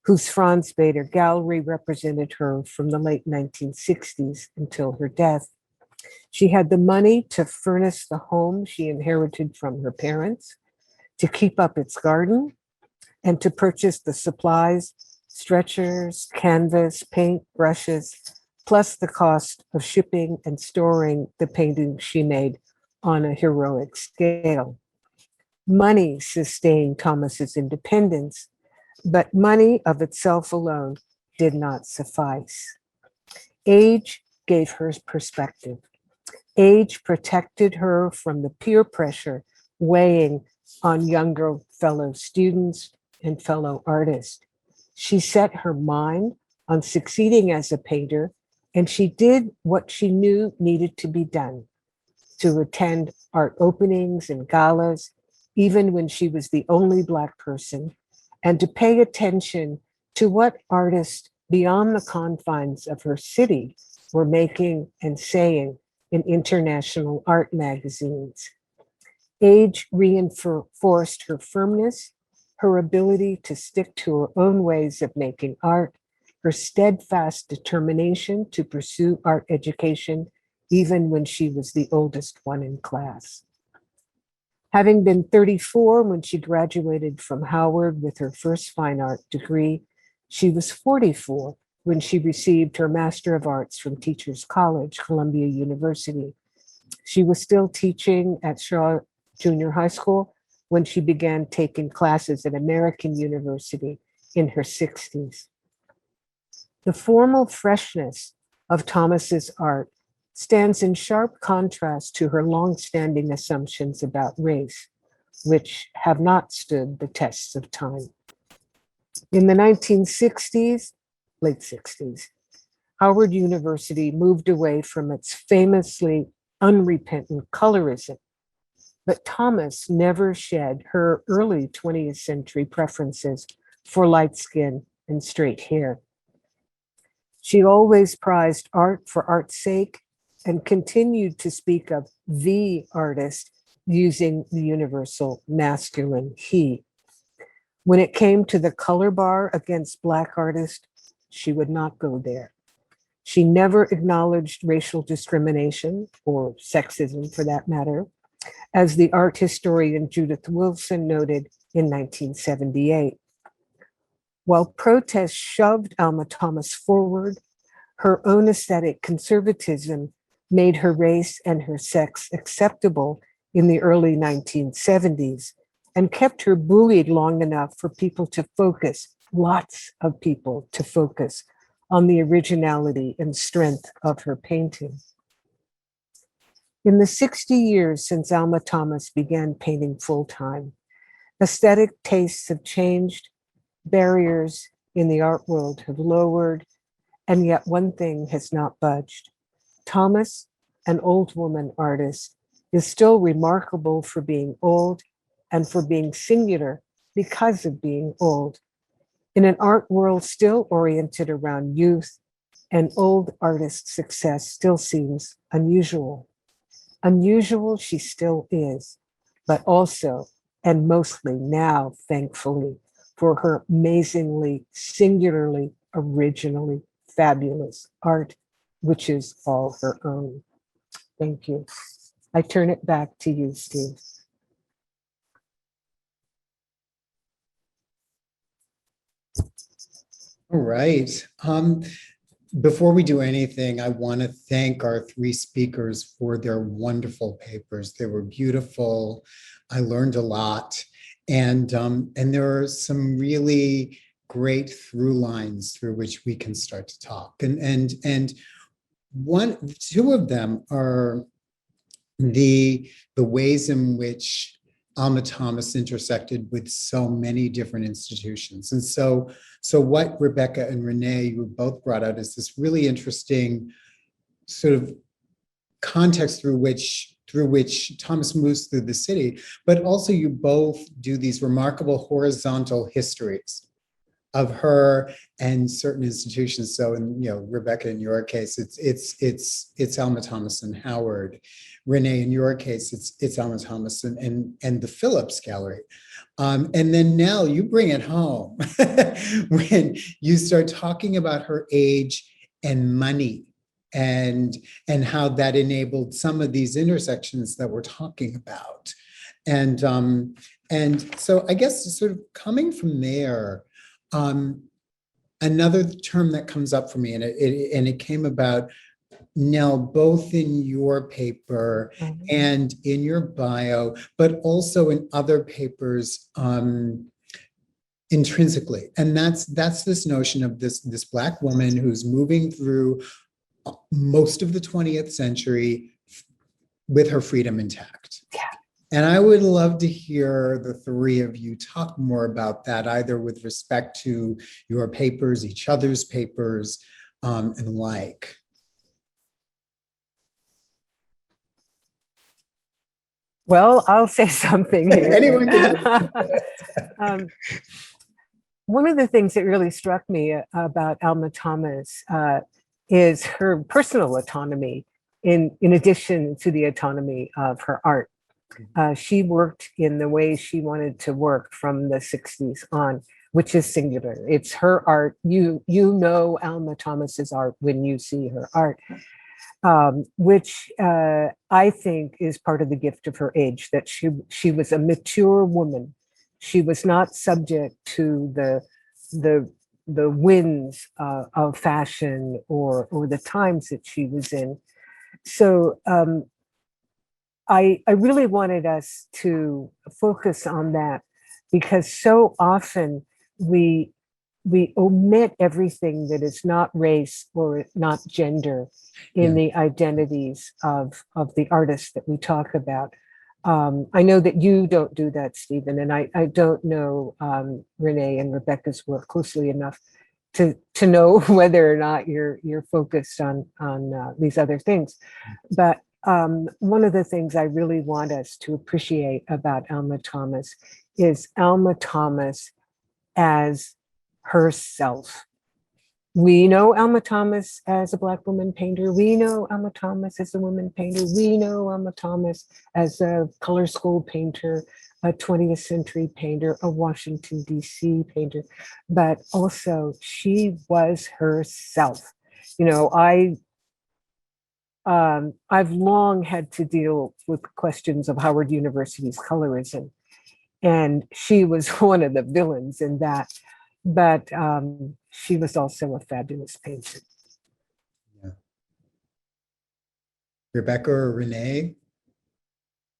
whose Franz Bader Gallery represented her from the late 1960s until her death. She had the money to furnish the home she inherited from her parents, to keep up its garden, and to purchase the supplies, stretchers, canvas, paint, brushes, plus the cost of shipping and storing the paintings she made on a heroic scale. Money sustained Thomas's independence, but money of itself alone did not suffice. Age gave her perspective. Age protected her from the peer pressure weighing on younger fellow students and fellow artists. She set her mind on succeeding as a painter, and she did what she knew needed to be done: to attend art openings and galas, even when she was the only Black person, and to pay attention to what artists beyond the confines of her city were making and saying in international art magazines. Age reinforced her firmness, her ability to stick to her own ways of making art, her steadfast determination to pursue art education, even when she was the oldest one in class. Having been 34 when she graduated from Howard with her first fine art degree, she was 44 when she received her Master of Arts from Teachers College, Columbia University. She was still teaching at Shaw Junior High School when she began taking classes at American University in her 60s. The formal freshness of Thomas's art stands in sharp contrast to her longstanding assumptions about race, which have not stood the tests of time. In the 1960s, late 60s, Howard University moved away from its famously unrepentant colorism, but Thomas never shed her early 20th century preferences for light skin and straight hair. She always prized art for art's sake and continued to speak of the artist using the universal masculine he. When it came to the color bar against Black artists, she would not go there. She never acknowledged racial discrimination, or sexism for that matter, as the art historian Judith Wilson noted in 1978. While protest shoved Alma Thomas forward, her own aesthetic conservatism made her race and her sex acceptable in the early 1970s and kept her buoyed long enough for people to focus, lots of people to focus on the originality and strength of her painting. In the 60 years since Alma Thomas began painting full-time, aesthetic tastes have changed, barriers in the art world have lowered, and yet one thing has not budged. Thomas, an old woman artist, is still remarkable for being old and for being singular because of being old. In an art world still oriented around youth, an old artist's success still seems unusual. Unusual she still is, but also, and mostly now, thankfully, for her amazingly, singularly, originally fabulous art, which is all her own. Thank you. I turn it back to you, Steve. All right. Before we do anything, I want to thank our three speakers for their wonderful papers. They were beautiful. I learned a lot. And there are some really great through lines through which we can start to talk. And two of them are the ways in which Alma Thomas intersected with so many different institutions. And so what Rebecca and Renee, you both brought out, is this really interesting sort of context through which Thomas moves through the city, but also you both do these remarkable horizontal histories of her and certain institutions. So in, Rebecca, in your case, it's Alma Thomas and Howard. Renee, in your case, it's Alma Thomas and the Phillips Gallery. And then Nell, you bring it home when you start talking about her age and money and how that enabled some of these intersections that we're talking about. And so I guess sort of coming from there, another term that comes up for me, and it came about, Nell, both in your paper and in your bio, but also in other papers intrinsically. And that's this notion of this Black woman who's moving through most of the 20th century with her freedom intact. Yeah. And I would love to hear the three of you talk more about that, either with respect to your papers, each other's papers, and the like. Well, I'll say something here. Anyone can. One of the things that really struck me about Alma Thomas is her personal autonomy in addition to the autonomy of her art. She worked in the way she wanted to work from the 60s on, which is singular. It's her art. You know Alma Thomas's art when you see her art. Which I think is part of the gift of her age, that she was a mature woman. She was not subject to the winds of fashion or the times that she was in. So I really wanted us to focus on that, because so often we omit everything that is not race or not gender in the identities of the artists that we talk about. I know that you don't do that, Stephen, and I don't know Renee and Rebecca's work closely enough to know whether or not you're focused on these other things. But one of the things I really want us to appreciate about Alma Thomas is Alma Thomas as herself. We know Alma Thomas as a Black woman painter. We know Alma Thomas as a woman painter. We know Alma Thomas as a color school painter, a 20th century painter, a Washington, D.C. painter, but also she was herself. You know, I've long had to deal with questions of Howard University's colorism, and she was one of the villains in that. But she was also a fabulous painter. Yeah. Rebecca or Renee?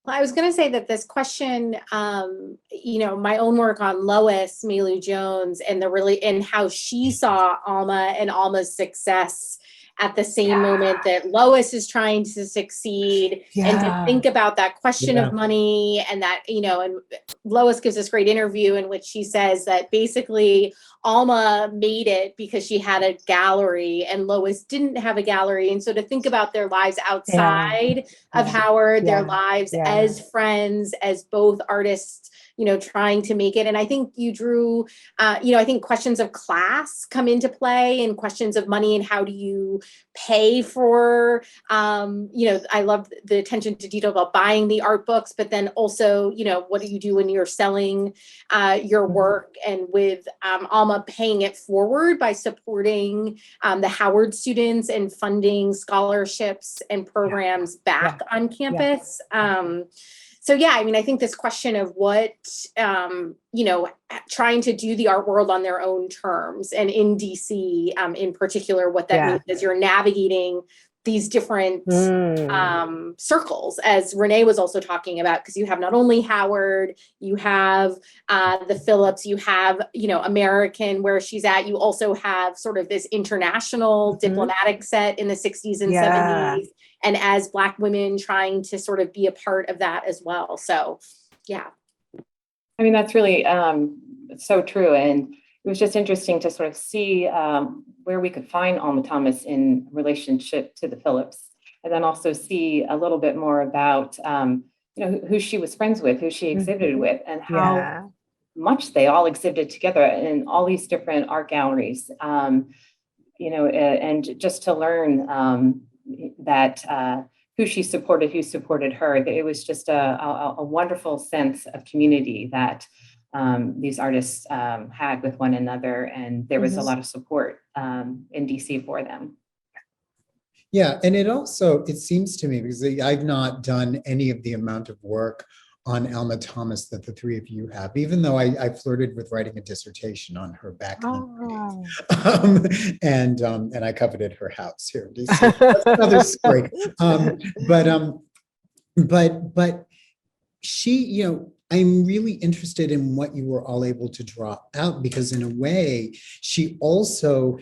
Well, I was going to say that this question, my own work on Lois Mailou Jones and and how she saw Alma and Alma's success at the same moment that Lois is trying to succeed, and to think about that question of money, and that, and Lois gives this great interview in which she says that basically Alma made it because she had a gallery and Lois didn't have a gallery. And so to think about their lives outside of Howard, their lives as friends, as both artists, trying to make it. And I think you drew, I think questions of class come into play, and questions of money, and how do you pay for, I love the attention to detail about buying the art books, but then also, what do you do when you're selling your work? And with Alma paying it forward by supporting the Howard students and funding scholarships and programs back on campus. So yeah, I mean, I think this question of what, trying to do the art world on their own terms, and in DC in particular, what that means as you're navigating these different circles, as Renee was also talking about, because you have not only Howard, you have the Phillips, you have, American, where she's at, you also have sort of this international diplomatic set in the 60s and 70s. And as Black women trying to sort of be a part of that as well. So, yeah. I mean, that's really so true. And it was just interesting to sort of see where we could find Alma Thomas in relationship to the Phillips, and then also see a little bit more about, who she was friends with, who she exhibited with, and how much they all exhibited together in all these different art galleries, and just to learn that who she supported, who supported her. It was just a wonderful sense of community that these artists had with one another, and there was a lot of support in DC for them. Yeah, and it seems to me, because I've not done any of the amount of work on Alma Thomas that the three of you have, even though I flirted with writing a dissertation on her back in the day. And I coveted her house here in DC. That's another story. But she, I'm really interested in what you were all able to draw out, because in a way, she also,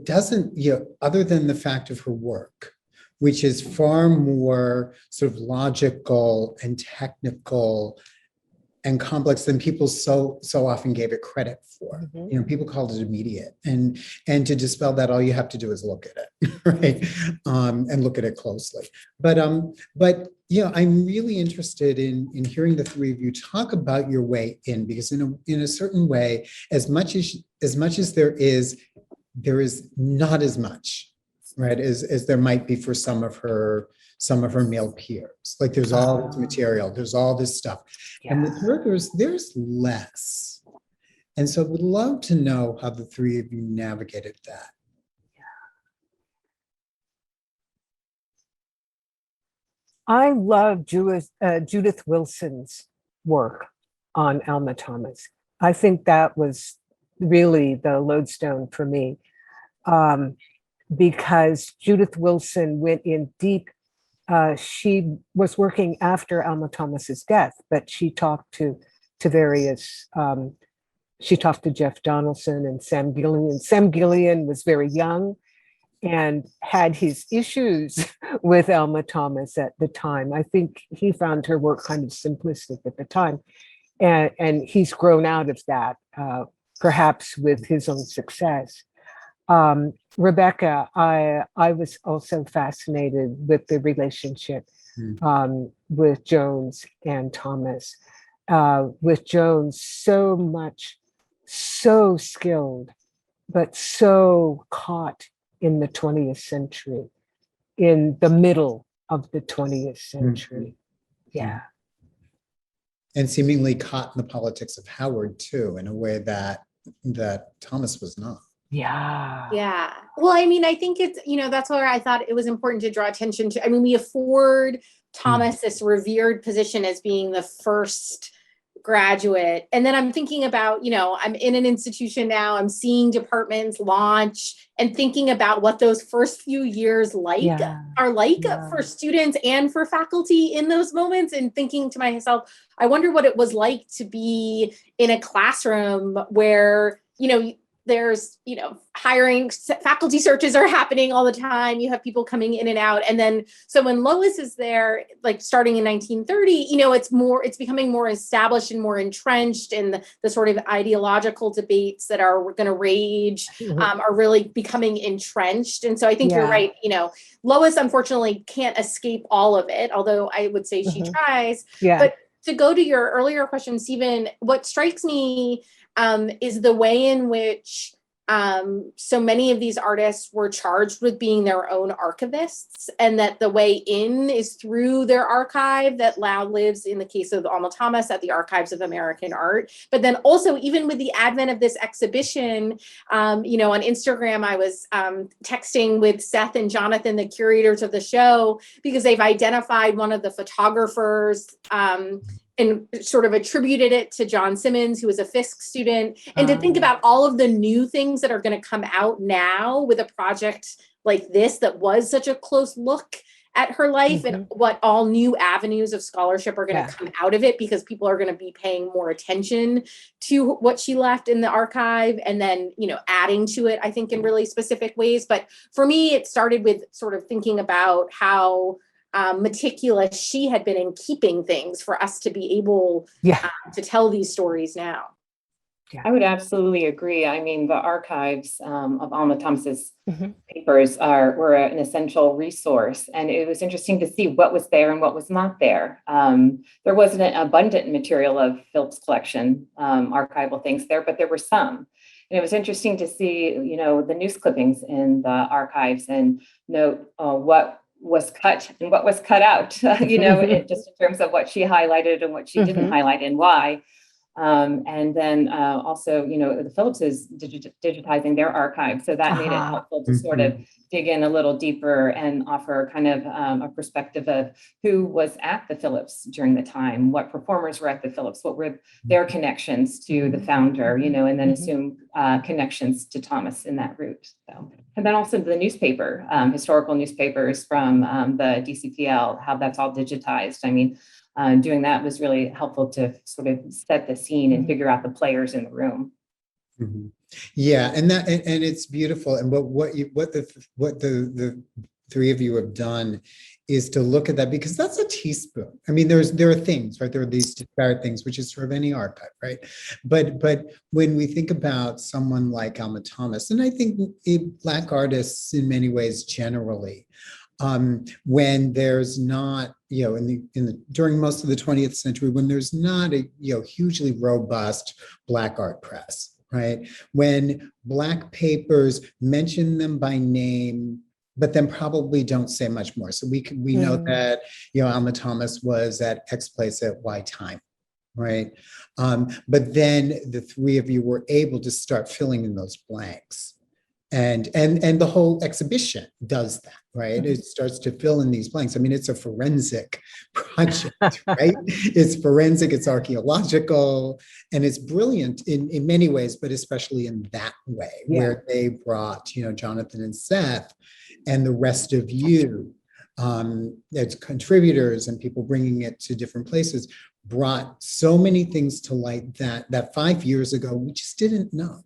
doesn't, other than the fact of her work, which is far more sort of logical and technical and complex than people so often gave it credit for. People called it immediate, and to dispel that, all you have to do is look at it, right? And look at it closely. But I'm really interested in hearing the three of you talk about your way in, because in a certain way, as much as there is not as much, right, as there might be for some of her male peers. Like, there's all this material, there's all this stuff. And with her, there's less. And so would love to know how the three of you navigated that. I love Judith Wilson's work on Alma Thomas. I think that was really the lodestone for me, because Judith Wilson went in deep. She was working after Alma Thomas's death, but she talked to various, she talked to Jeff Donaldson and Sam Gillian. Sam Gillian was very young and had his issues with Alma Thomas at the time. I think he found her work kind of simplistic at the time. And he's grown out of that, perhaps with his own success. Rebecca, I was also fascinated with the relationship with Jones and Thomas. With Jones, so skilled but so caught in the 20th century, in the middle of the 20th century. Yeah. And seemingly caught in the politics of Howard too, in a way that Thomas was not. Yeah. Yeah. Well, I mean, I think it's, that's where I thought it was important to draw attention to. I mean, we afford Thomas this revered position as being the first graduate. And then I'm thinking about, I'm in an institution now, I'm seeing departments launch and thinking about what those first few years are like for students and for faculty in those moments, and thinking to myself, I wonder what it was like to be in a classroom where, there's, hiring, faculty searches are happening all the time. You have people coming in and out. And then, so when Lois is there, like starting in 1930, it's becoming more established and more entrenched, and the sort of ideological debates that are going to rage are really becoming entrenched. And so I think you're right. Lois unfortunately can't escape all of it, although I would say she tries. Yeah. But to go to your earlier question, Stephen, what strikes me is the way in which so many of these artists were charged with being their own archivists, and that the way in is through their archive, that now lives, in the case of Alma Thomas, at the Archives of American Art. But then also, even with the advent of this exhibition, on Instagram, I was texting with Seth and Jonathan, the curators of the show, because they've identified one of the photographers and sort of attributed it to John Simmons, who was a Fisk student, and to think about all of the new things that are going to come out now with a project like this that was such a close look at her life, and what all new avenues of scholarship are going to come out of it, because people are going to be paying more attention to what she left in the archive, and then, adding to it, I think, in really specific ways. But for me, it started with sort of thinking about how meticulous she had been in keeping things for us to be able to tell these stories now. I would absolutely agree. I mean, the archives of Alma Thomas's papers were an essential resource, and it was interesting to see what was there and what was not there. There wasn't an abundant material of Phillips' collection, archival things there, but there were some. And it was interesting to see, the news clippings in the archives, and note what was cut and what was cut out, just in terms of what she highlighted and what she didn't highlight, and why. And then also, the Phillips is digitizing their archive. So that made it helpful to sort of dig in a little deeper and offer kind of a perspective of who was at the Phillips during the time, what performers were at the Phillips, what were their connections to the founder, and then assume connections to Thomas in that route. So, and then also the newspaper, historical newspapers from the DCPL, how that's all digitized. I mean, doing that was really helpful to sort of set the scene and figure out the players in the room. Yeah, and it's beautiful. And what the three of you have done is to look at that, because that's a teaspoon. I mean, there are things, right? There are these disparate things, which is sort of any archive, right? But when we think about someone like Alma Thomas, and I think Black artists in many ways generally, when there's not, during most of the 20th century, when there's not a hugely robust Black art press, right? When Black papers mention them by name, but then probably don't say much more. So we know that Alma Thomas was at X place at Y time, right? But then the three of you were able to start filling in those blanks. And the whole exhibition does that, right? It starts to fill in these blanks. I mean, it's a forensic project, right? It's forensic, it's archaeological, and it's brilliant in many ways, but especially in that way, where they brought, Jonathan and Seth and the rest of you, as contributors and people bringing it to different places, brought so many things to light that 5 years ago we just didn't know.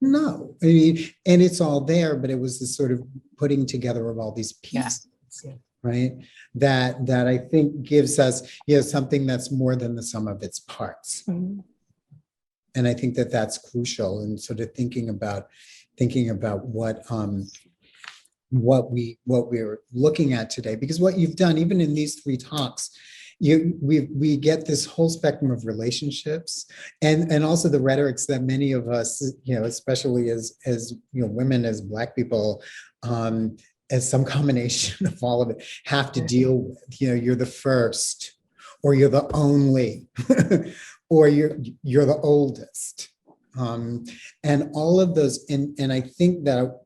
No, I mean, and it's all there, but it was this sort of putting together of all these pieces, right? That I think gives us, something that's more than the sum of its parts. And I think that that's crucial, and sort of thinking about what we're looking at today, because what you've done, even in these three talks, we get this whole spectrum of relationships, and also the rhetorics that many of us, especially as women, as Black people, as some combination of all of it, have to deal with. You're the first, or you're the only, or you're the oldest, and all of those, and I think that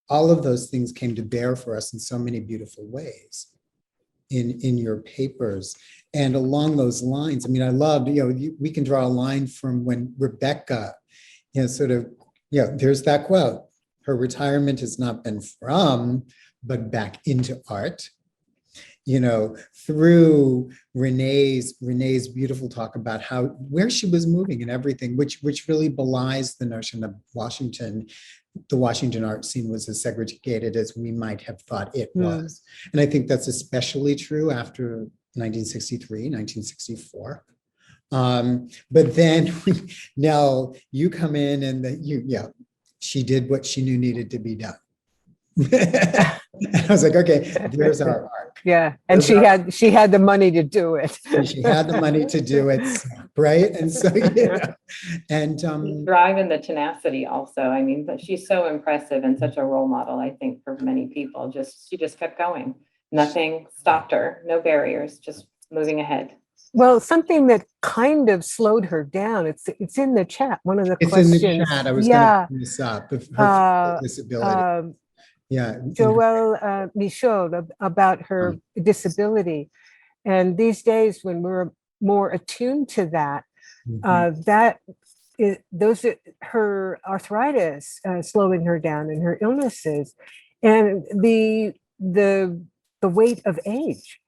all of those things came to bear for us in so many beautiful ways in your papers. And along those lines, I loved, we can draw a line from when Rebecca, there's that quote, her retirement has not been from, but back into art. Through Renee's beautiful talk about where she was moving and everything, which really belies the notion of the Washington art scene was as segregated as we might have thought it was. And I think that's especially true after 1963, 1964. But then Nell, you come in and she did what she knew needed to be done. And I was like, okay, there's our arc. Yeah, and she had the money to do it. She had the money to do it, right? And so, and drive and the tenacity also. But she's so impressive and such a role model, I think, for many people. She just kept going. Nothing stopped her, no barriers, just moving ahead. Well, something that kind of slowed her down. It's in the chat. One of the questions. In the chat. I was going to bring this up. Her disability. Joelle Michaud about her disability. And these days when we're more attuned to that, those are her arthritis slowing her down and her illnesses, and the weight of age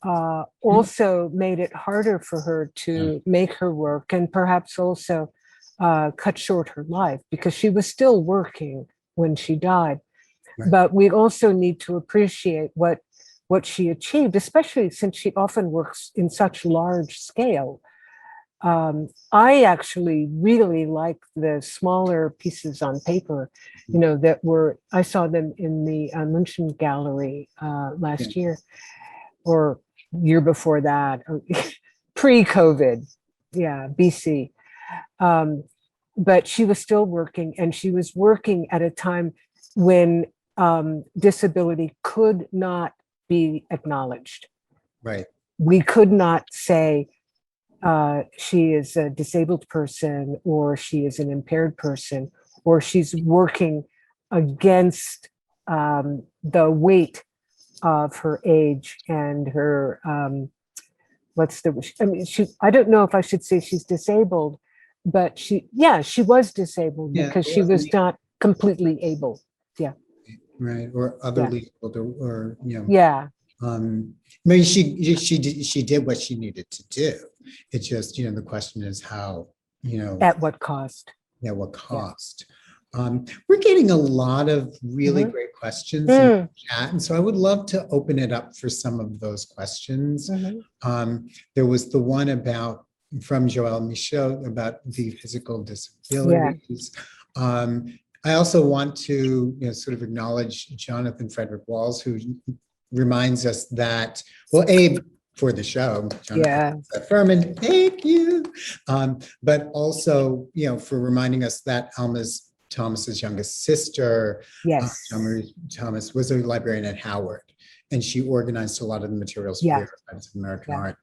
also made it harder for her to make her work, and perhaps also cut short her life, because she was still working when she died. Right. But we also need to appreciate what she achieved, especially since she often works in such large scale. I actually really like the smaller pieces on paper, I saw them in the München Gallery last year, or year before that, or pre-COVID, BC. But she was still working, and she was working at a time when disability could not be acknowledged. Right. We could not say she is a disabled person, or she is an impaired person, or she's working against the weight of her age and her, I don't know if I should say she's disabled, but she was disabled because she was not completely able. Yeah. Right. Or otherly able, or Yeah. She did what she needed to do. It's just, the question is how, at what cost? Yeah, what cost? We're getting a lot of really great questions in the chat, and so I would love to open it up for some of those questions. There was the one from Joelle Michaud about the physical disabilities. I also want to sort of acknowledge Jonathan Frederick Walls, who reminds us that, Abe for the show, Jonathan Furman, thank you. But also, for reminding us that Thomas's youngest sister, Jean-Marie Thomas, was a librarian at Howard, and she organized a lot of the materials for the Archives of American Art.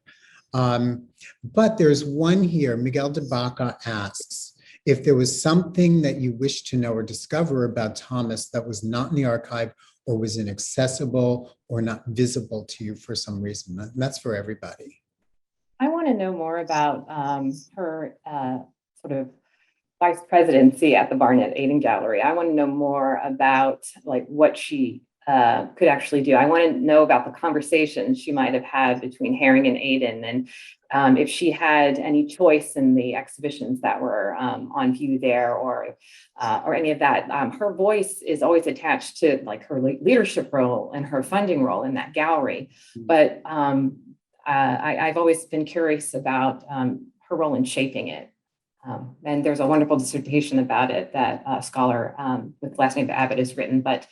But there's one here, Miguel de Baca asks, if there was something that you wish to know or discover about Thomas that was not in the archive, or was inaccessible or not visible to you for some reason. And that's for everybody. I want to know more about her sort of vice presidency at the Barnett Aiden Gallery. I want to know more about what she could actually do. I want to know about the conversations she might have had between Herring and Aiden, and if she had any choice in the exhibitions that were on view there, or any of that. Her voice is always attached to her leadership role and her funding role in that gallery. But I've always been curious about her role in shaping it. And there's a wonderful dissertation about it that a scholar with the last name Abbott has written. But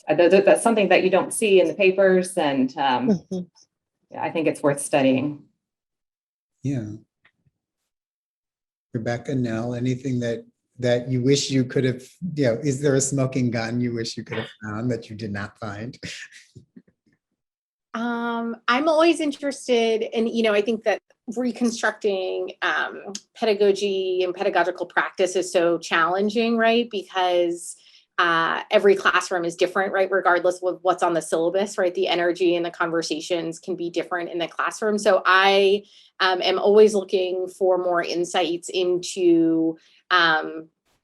That's something that you don't see in the papers, and I think it's worth studying. Yeah. Rebecca, Nell, anything that you wish you could have, is there a smoking gun you wish you could have found that you did not find? I'm always interested in, I think that reconstructing pedagogy and pedagogical practice is so challenging, right? Because every classroom is different, right? Regardless of what's on the syllabus, right? The energy and the conversations can be different in the classroom. So I am always looking for more insights into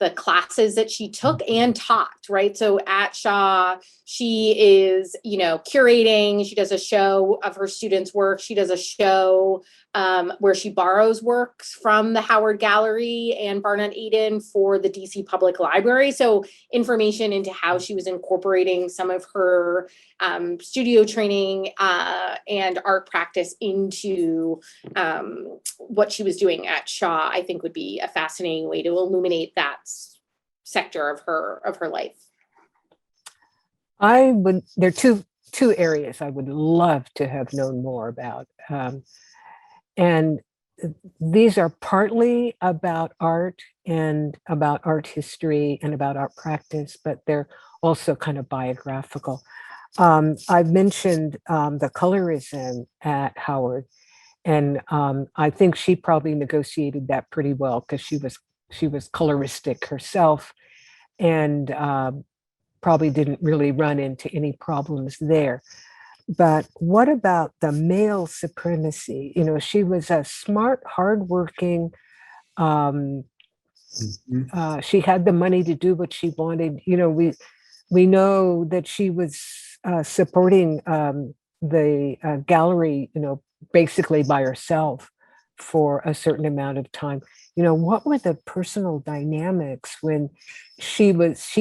the classes that she took and taught, right? So at Shaw, she is, curating. She does a show of her students' work. She does a show where she borrows works from the Howard Gallery and Barnett Eden for the DC Public Library. So information into how she was incorporating some of her studio training and art practice into what she was doing at Shaw, I think would be a fascinating way to illuminate that sector of her life. There are two areas I would love to have known more about. And these are partly about art and about art history and about art practice, but they're also kind of biographical. I've mentioned the colorism at Howard, and I think she probably negotiated that pretty well because she was coloristic herself, and probably didn't really run into any problems there. But what about the male supremacy? She was a smart, hardworking. She had the money to do what she wanted. We know that she was supporting the gallery, basically by herself for a certain amount of time. What were the personal dynamics when she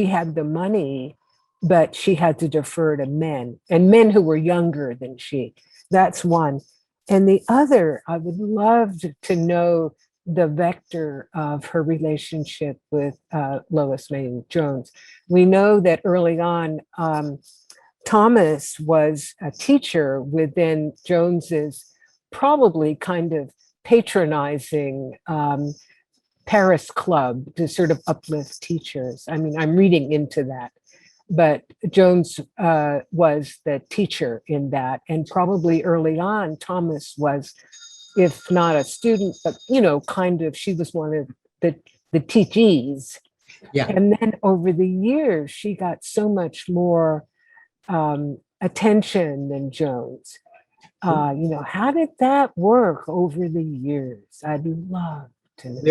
had the money, but she had to defer to men, and men who were younger than she? That's one. And the other, I would love to know the vector of her relationship with Lois May Jones. We know that early on, Thomas was a teacher within Jones's probably kind of patronizing Paris club to sort of uplift teachers. I mean, I'm reading into that. But Jones was the teacher in that. And probably early on, Thomas was, if not a student, but, kind of, she was one of the teachees. Yeah. And then over the years, she got so much more attention than Jones. How did that work over the years? I'd love to know.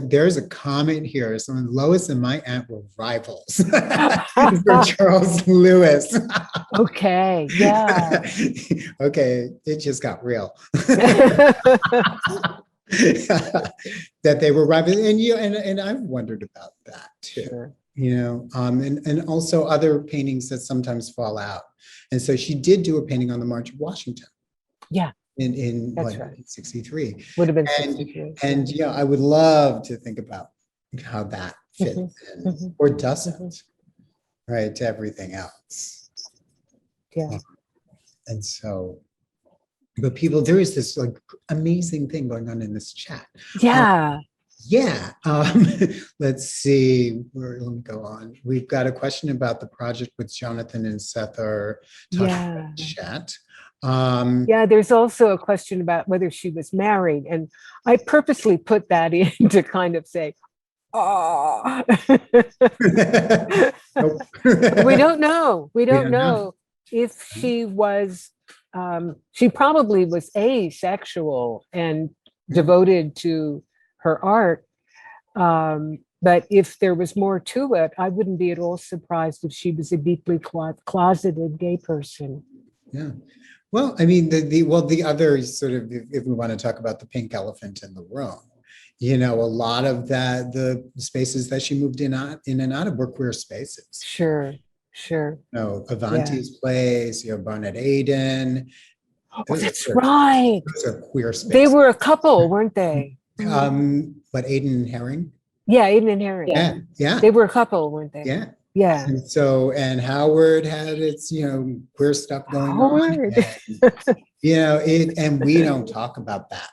There's a comment here. So Lois and my aunt were rivals for Charles Lewis. Okay, yeah. Okay, it just got real. That they were rivals, and I've wondered about that too. Sure. And also other paintings that sometimes fall out. And so she did do a painting on the March of Washington. Yeah. In That's what, right. 63. Would have been And 63. and I would love to think about how that fits in or doesn't, right, to everything else. Yeah. And so, but people, there is this like amazing thing going on in this chat. Yeah. Yeah. Let's see. Let me go on. We've got a question about the project with Jonathan and Seth are talking about chat. Yeah, there's also a question about whether she was married. And I purposely put that in to kind of say, oh, we don't know. We don't know if she was, she probably was asexual and devoted to her art. But if there was more to it, I wouldn't be at all surprised if she was a deeply closeted gay person. Yeah. Well, I mean, the other sort of, if we want to talk about the pink elephant in the room, a lot of the spaces that she moved in and out of were queer spaces. Sure. Avanti's place, Barnett Aiden. Oh, that's right. Those are queer spaces. They were a couple, weren't they? But Aiden and Herring? Yeah, Aiden and Herring. Yeah. They were a couple, weren't they? Yeah. Yeah. And so, and Howard had its, queer stuff going on. Howard. And, and we don't talk about that.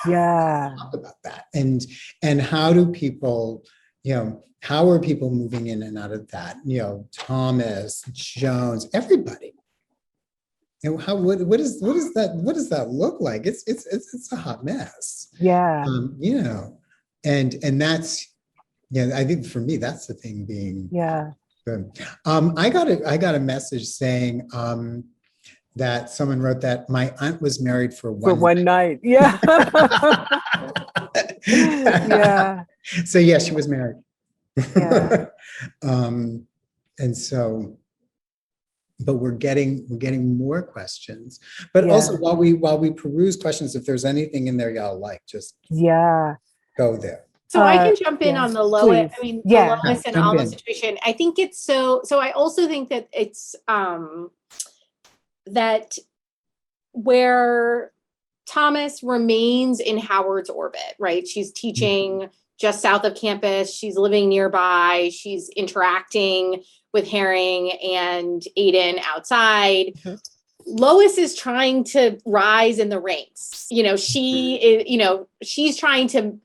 Yeah. Talk about that. And how do people, how are people moving in and out of that? Thomas, Jones, everybody. And what does that look like? It's a hot mess. Yeah. And that's, I think for me, that's the thing being Yeah. good. I got a message saying that someone wrote that my aunt was married for one night. Yeah. Yeah. So yeah, she was married. Yeah. And so, but we're getting more questions. But Yeah. also while we peruse questions, if there's anything in there y'all like, just go there. So I can jump in yeah, on the Lois, please. the Yeah. Lois and Jump Alma in. situation. I think it's so I also think that it's that where Thomas remains in Howard's orbit, right? She's teaching just south of campus. She's living nearby. She's interacting with Herring and Aiden outside. Mm-hmm. Lois is trying to rise in the ranks. She is, she's trying to,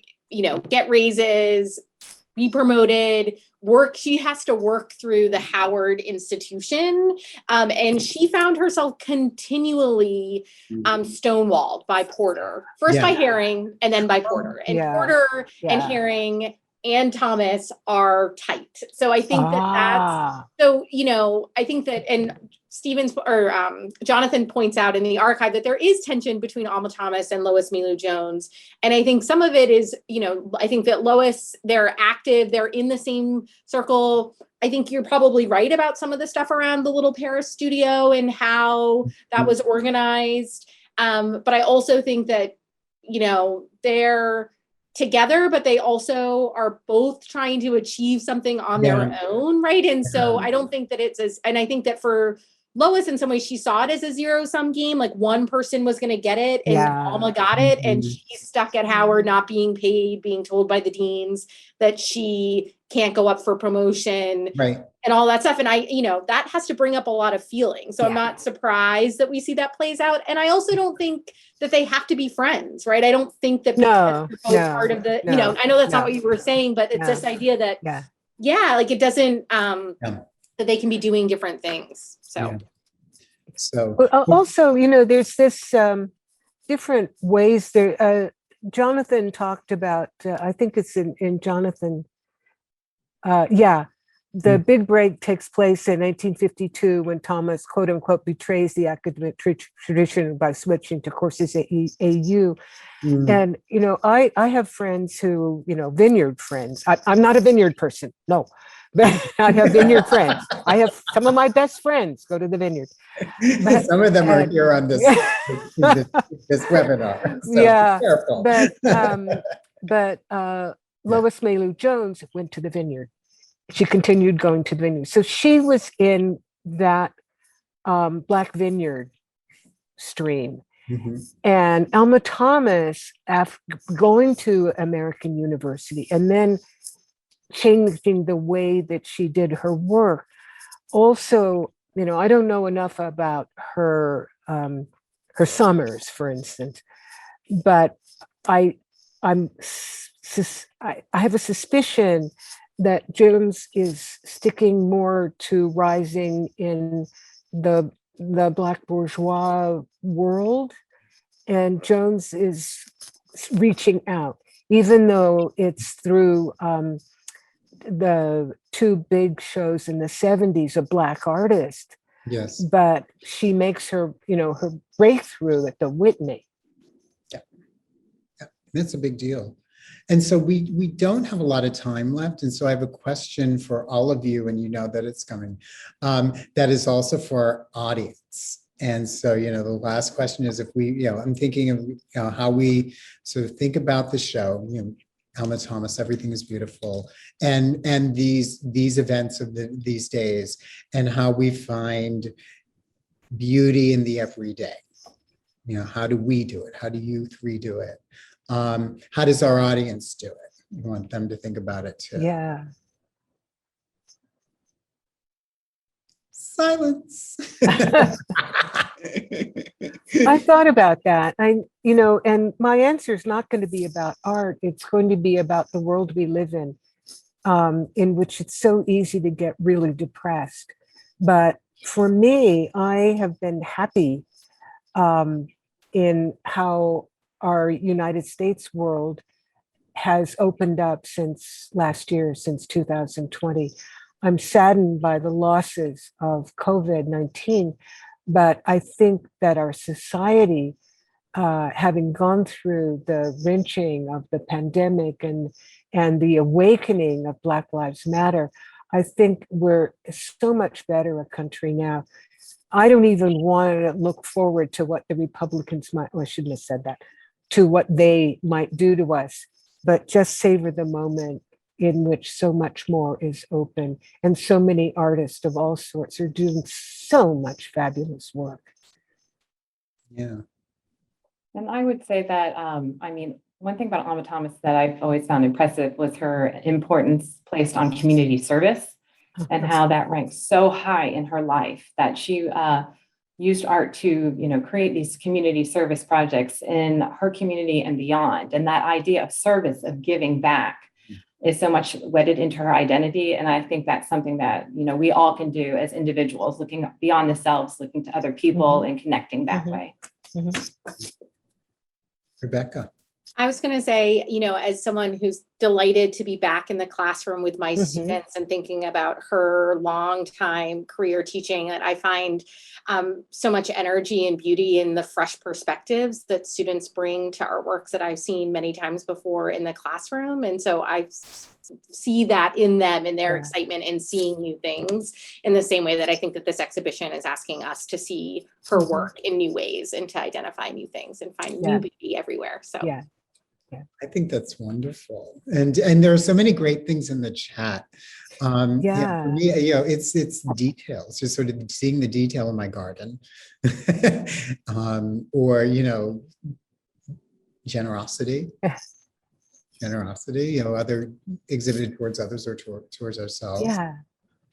get raises, be promoted, work. She has to work through the Howard institution. And she found herself continually stonewalled by Porter, first by Herring and then by Porter. And Porter and Herring and Thomas are tight. So I think that's, so, I think that, and Stevens or Jonathan points out in the archive that there is tension between Alma Thomas and Lois Mailou Jones. And I think some of it is, I think that Lois, they're active, they're in the same circle. I think you're probably right about some of the stuff around the Little Paris studio and how that was organized. But I also think that, they're together, but they also are both trying to achieve something on their own, right? And so I don't think that it's as, and I think that for Lois, in some ways, she saw it as a zero-sum game. Like one person was going to get it, and Alma got it, and she's stuck at Howard, not being paid, being told by the deans that she can't go up for promotion, right, and all that stuff. And that has to bring up a lot of feelings. So I'm not surprised that we see that plays out. And I also don't think that they have to be friends, right? I don't think that because they're both part of the, I know that's not what you were saying, but it's this idea that, like it doesn't, that they can be doing different things. So, also, there's this different ways there. Jonathan talked about, I think it's in Jonathan. The big break takes place in 1952 when Thomas, quote unquote, betrays the academic tradition by switching to courses at AU. And, I have friends who, vineyard friends. I'm not a vineyard person. No. But I have vineyard friends. I have some of my best friends go to the vineyard. But, some of them are here on this this webinar. So be careful. But Lois Mailou Jones went to the vineyard. She continued going to the vineyard. So she was in that Black Vineyard stream. And Alma Thomas, after going to American University and then changing the way that she did her work. Also, I don't know enough about her summers, for instance, but I have a suspicion that Jones is sticking more to rising in the Black bourgeois world, and Jones is reaching out, even though it's through the two big shows in the 70s of Black artists. Yes. But she makes her, her breakthrough at the Whitney. Yeah. That's a big deal. And so we don't have a lot of time left. And so I have a question for all of you, and you know that it's coming, that is also for our audience. And so, the last question is if we, I'm thinking of how we sort of think about the show, Alma Thomas, everything is beautiful, and these events of these days, and how we find beauty in the everyday. How do we do it? How do you three do it? How does our audience do it? We want them to think about it too. Yeah. Silence. I thought about that. And my answer is not going to be about art. It's going to be about the world we live in which it's so easy to get really depressed. But for me, I have been happy in how our United States world has opened up since last year, since 2020. I'm saddened by the losses of COVID-19, but I think that our society, having gone through the wrenching of the pandemic and the awakening of Black Lives Matter, I think we're so much better a country now. I don't even want to look forward to what the Republicans might, or I shouldn't have said that, to what they might do to us, but just savor the moment in which so much more is open and so many artists of all sorts are doing so much fabulous work. Yeah. And I would say that, one thing about Alma Thomas that I've always found impressive was her importance placed on community service and how that ranks so high in her life that she used art to, create these community service projects in her community and beyond. And that idea of service, of giving back, is so much wedded into her identity. And I think that's something that, we all can do as individuals, looking beyond themselves, looking to other people and connecting that way. Rebecca. I was going to say, as someone who's delighted to be back in the classroom with my students and thinking about her long time career teaching, that I find so much energy and beauty in the fresh perspectives that students bring to artworks that I've seen many times before in the classroom. And so I see that in them, in their excitement in seeing new things, in the same way that I think that this exhibition is asking us to see her work in new ways and to identify new things and find new beauty everywhere. So I think that's wonderful. And there are so many great things in the chat. For me, it's details, just sort of seeing the detail in my garden. Or, generosity. Generosity, other exhibited towards others or towards ourselves.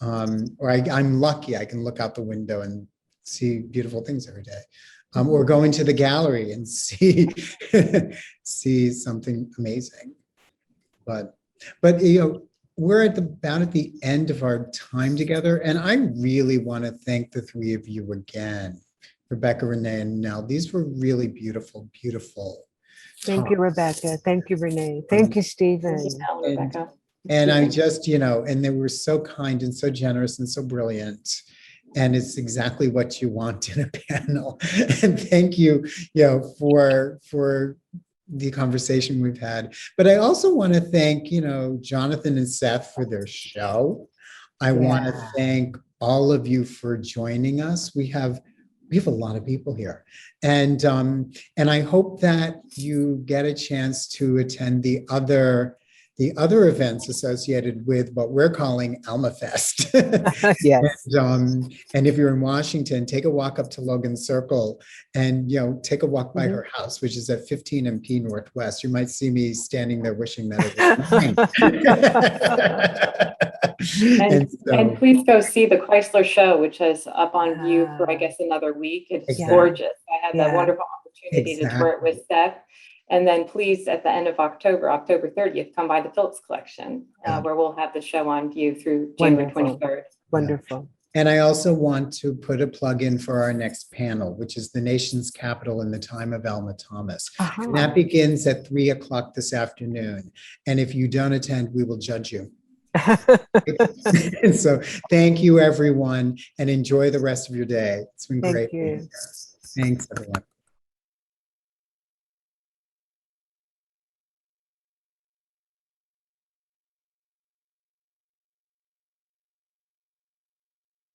Or I'm lucky, I can look out the window and see beautiful things every day. Or go into the gallery and see something amazing. But we're about at the end of our time together, and I really want to thank the three of you again, Rebecca, Renee, and Nell. These were really beautiful, beautiful. Thank you, Rebecca. Thank you, Renee. Thank you, Stephen. Thank you, Rebecca. And I just, and they were so kind and so generous and so brilliant. And it's exactly what you want in a panel. And thank you, for the conversation we've had. But I also want to thank, Jonathan and Seth for their show. I want to thank all of you for joining us. We have a lot of people here. And I hope that you get a chance to attend the other events associated with what we're calling Alma Fest. Yes. And if you're in Washington, take a walk up to Logan Circle and, take a walk by her house, which is at 15 MP Northwest. You might see me standing there wishing that it was mine. And please go see the Chrysler show, which is up on view for, I guess, another week. It's gorgeous. I had the wonderful opportunity to tour it with Seth. And then please, at the end of October 30th, come by the Phillips collection, where we'll have the show on view through January 23rd. Wonderful. And I also want to put a plug in for our next panel, which is The Nation's Capital in the Time of Alma Thomas. And that begins at 3:00 this afternoon. And if you don't attend, we will judge you. So thank you, everyone, and enjoy the rest of your day. It's been great. Thank you. Thanks, everyone.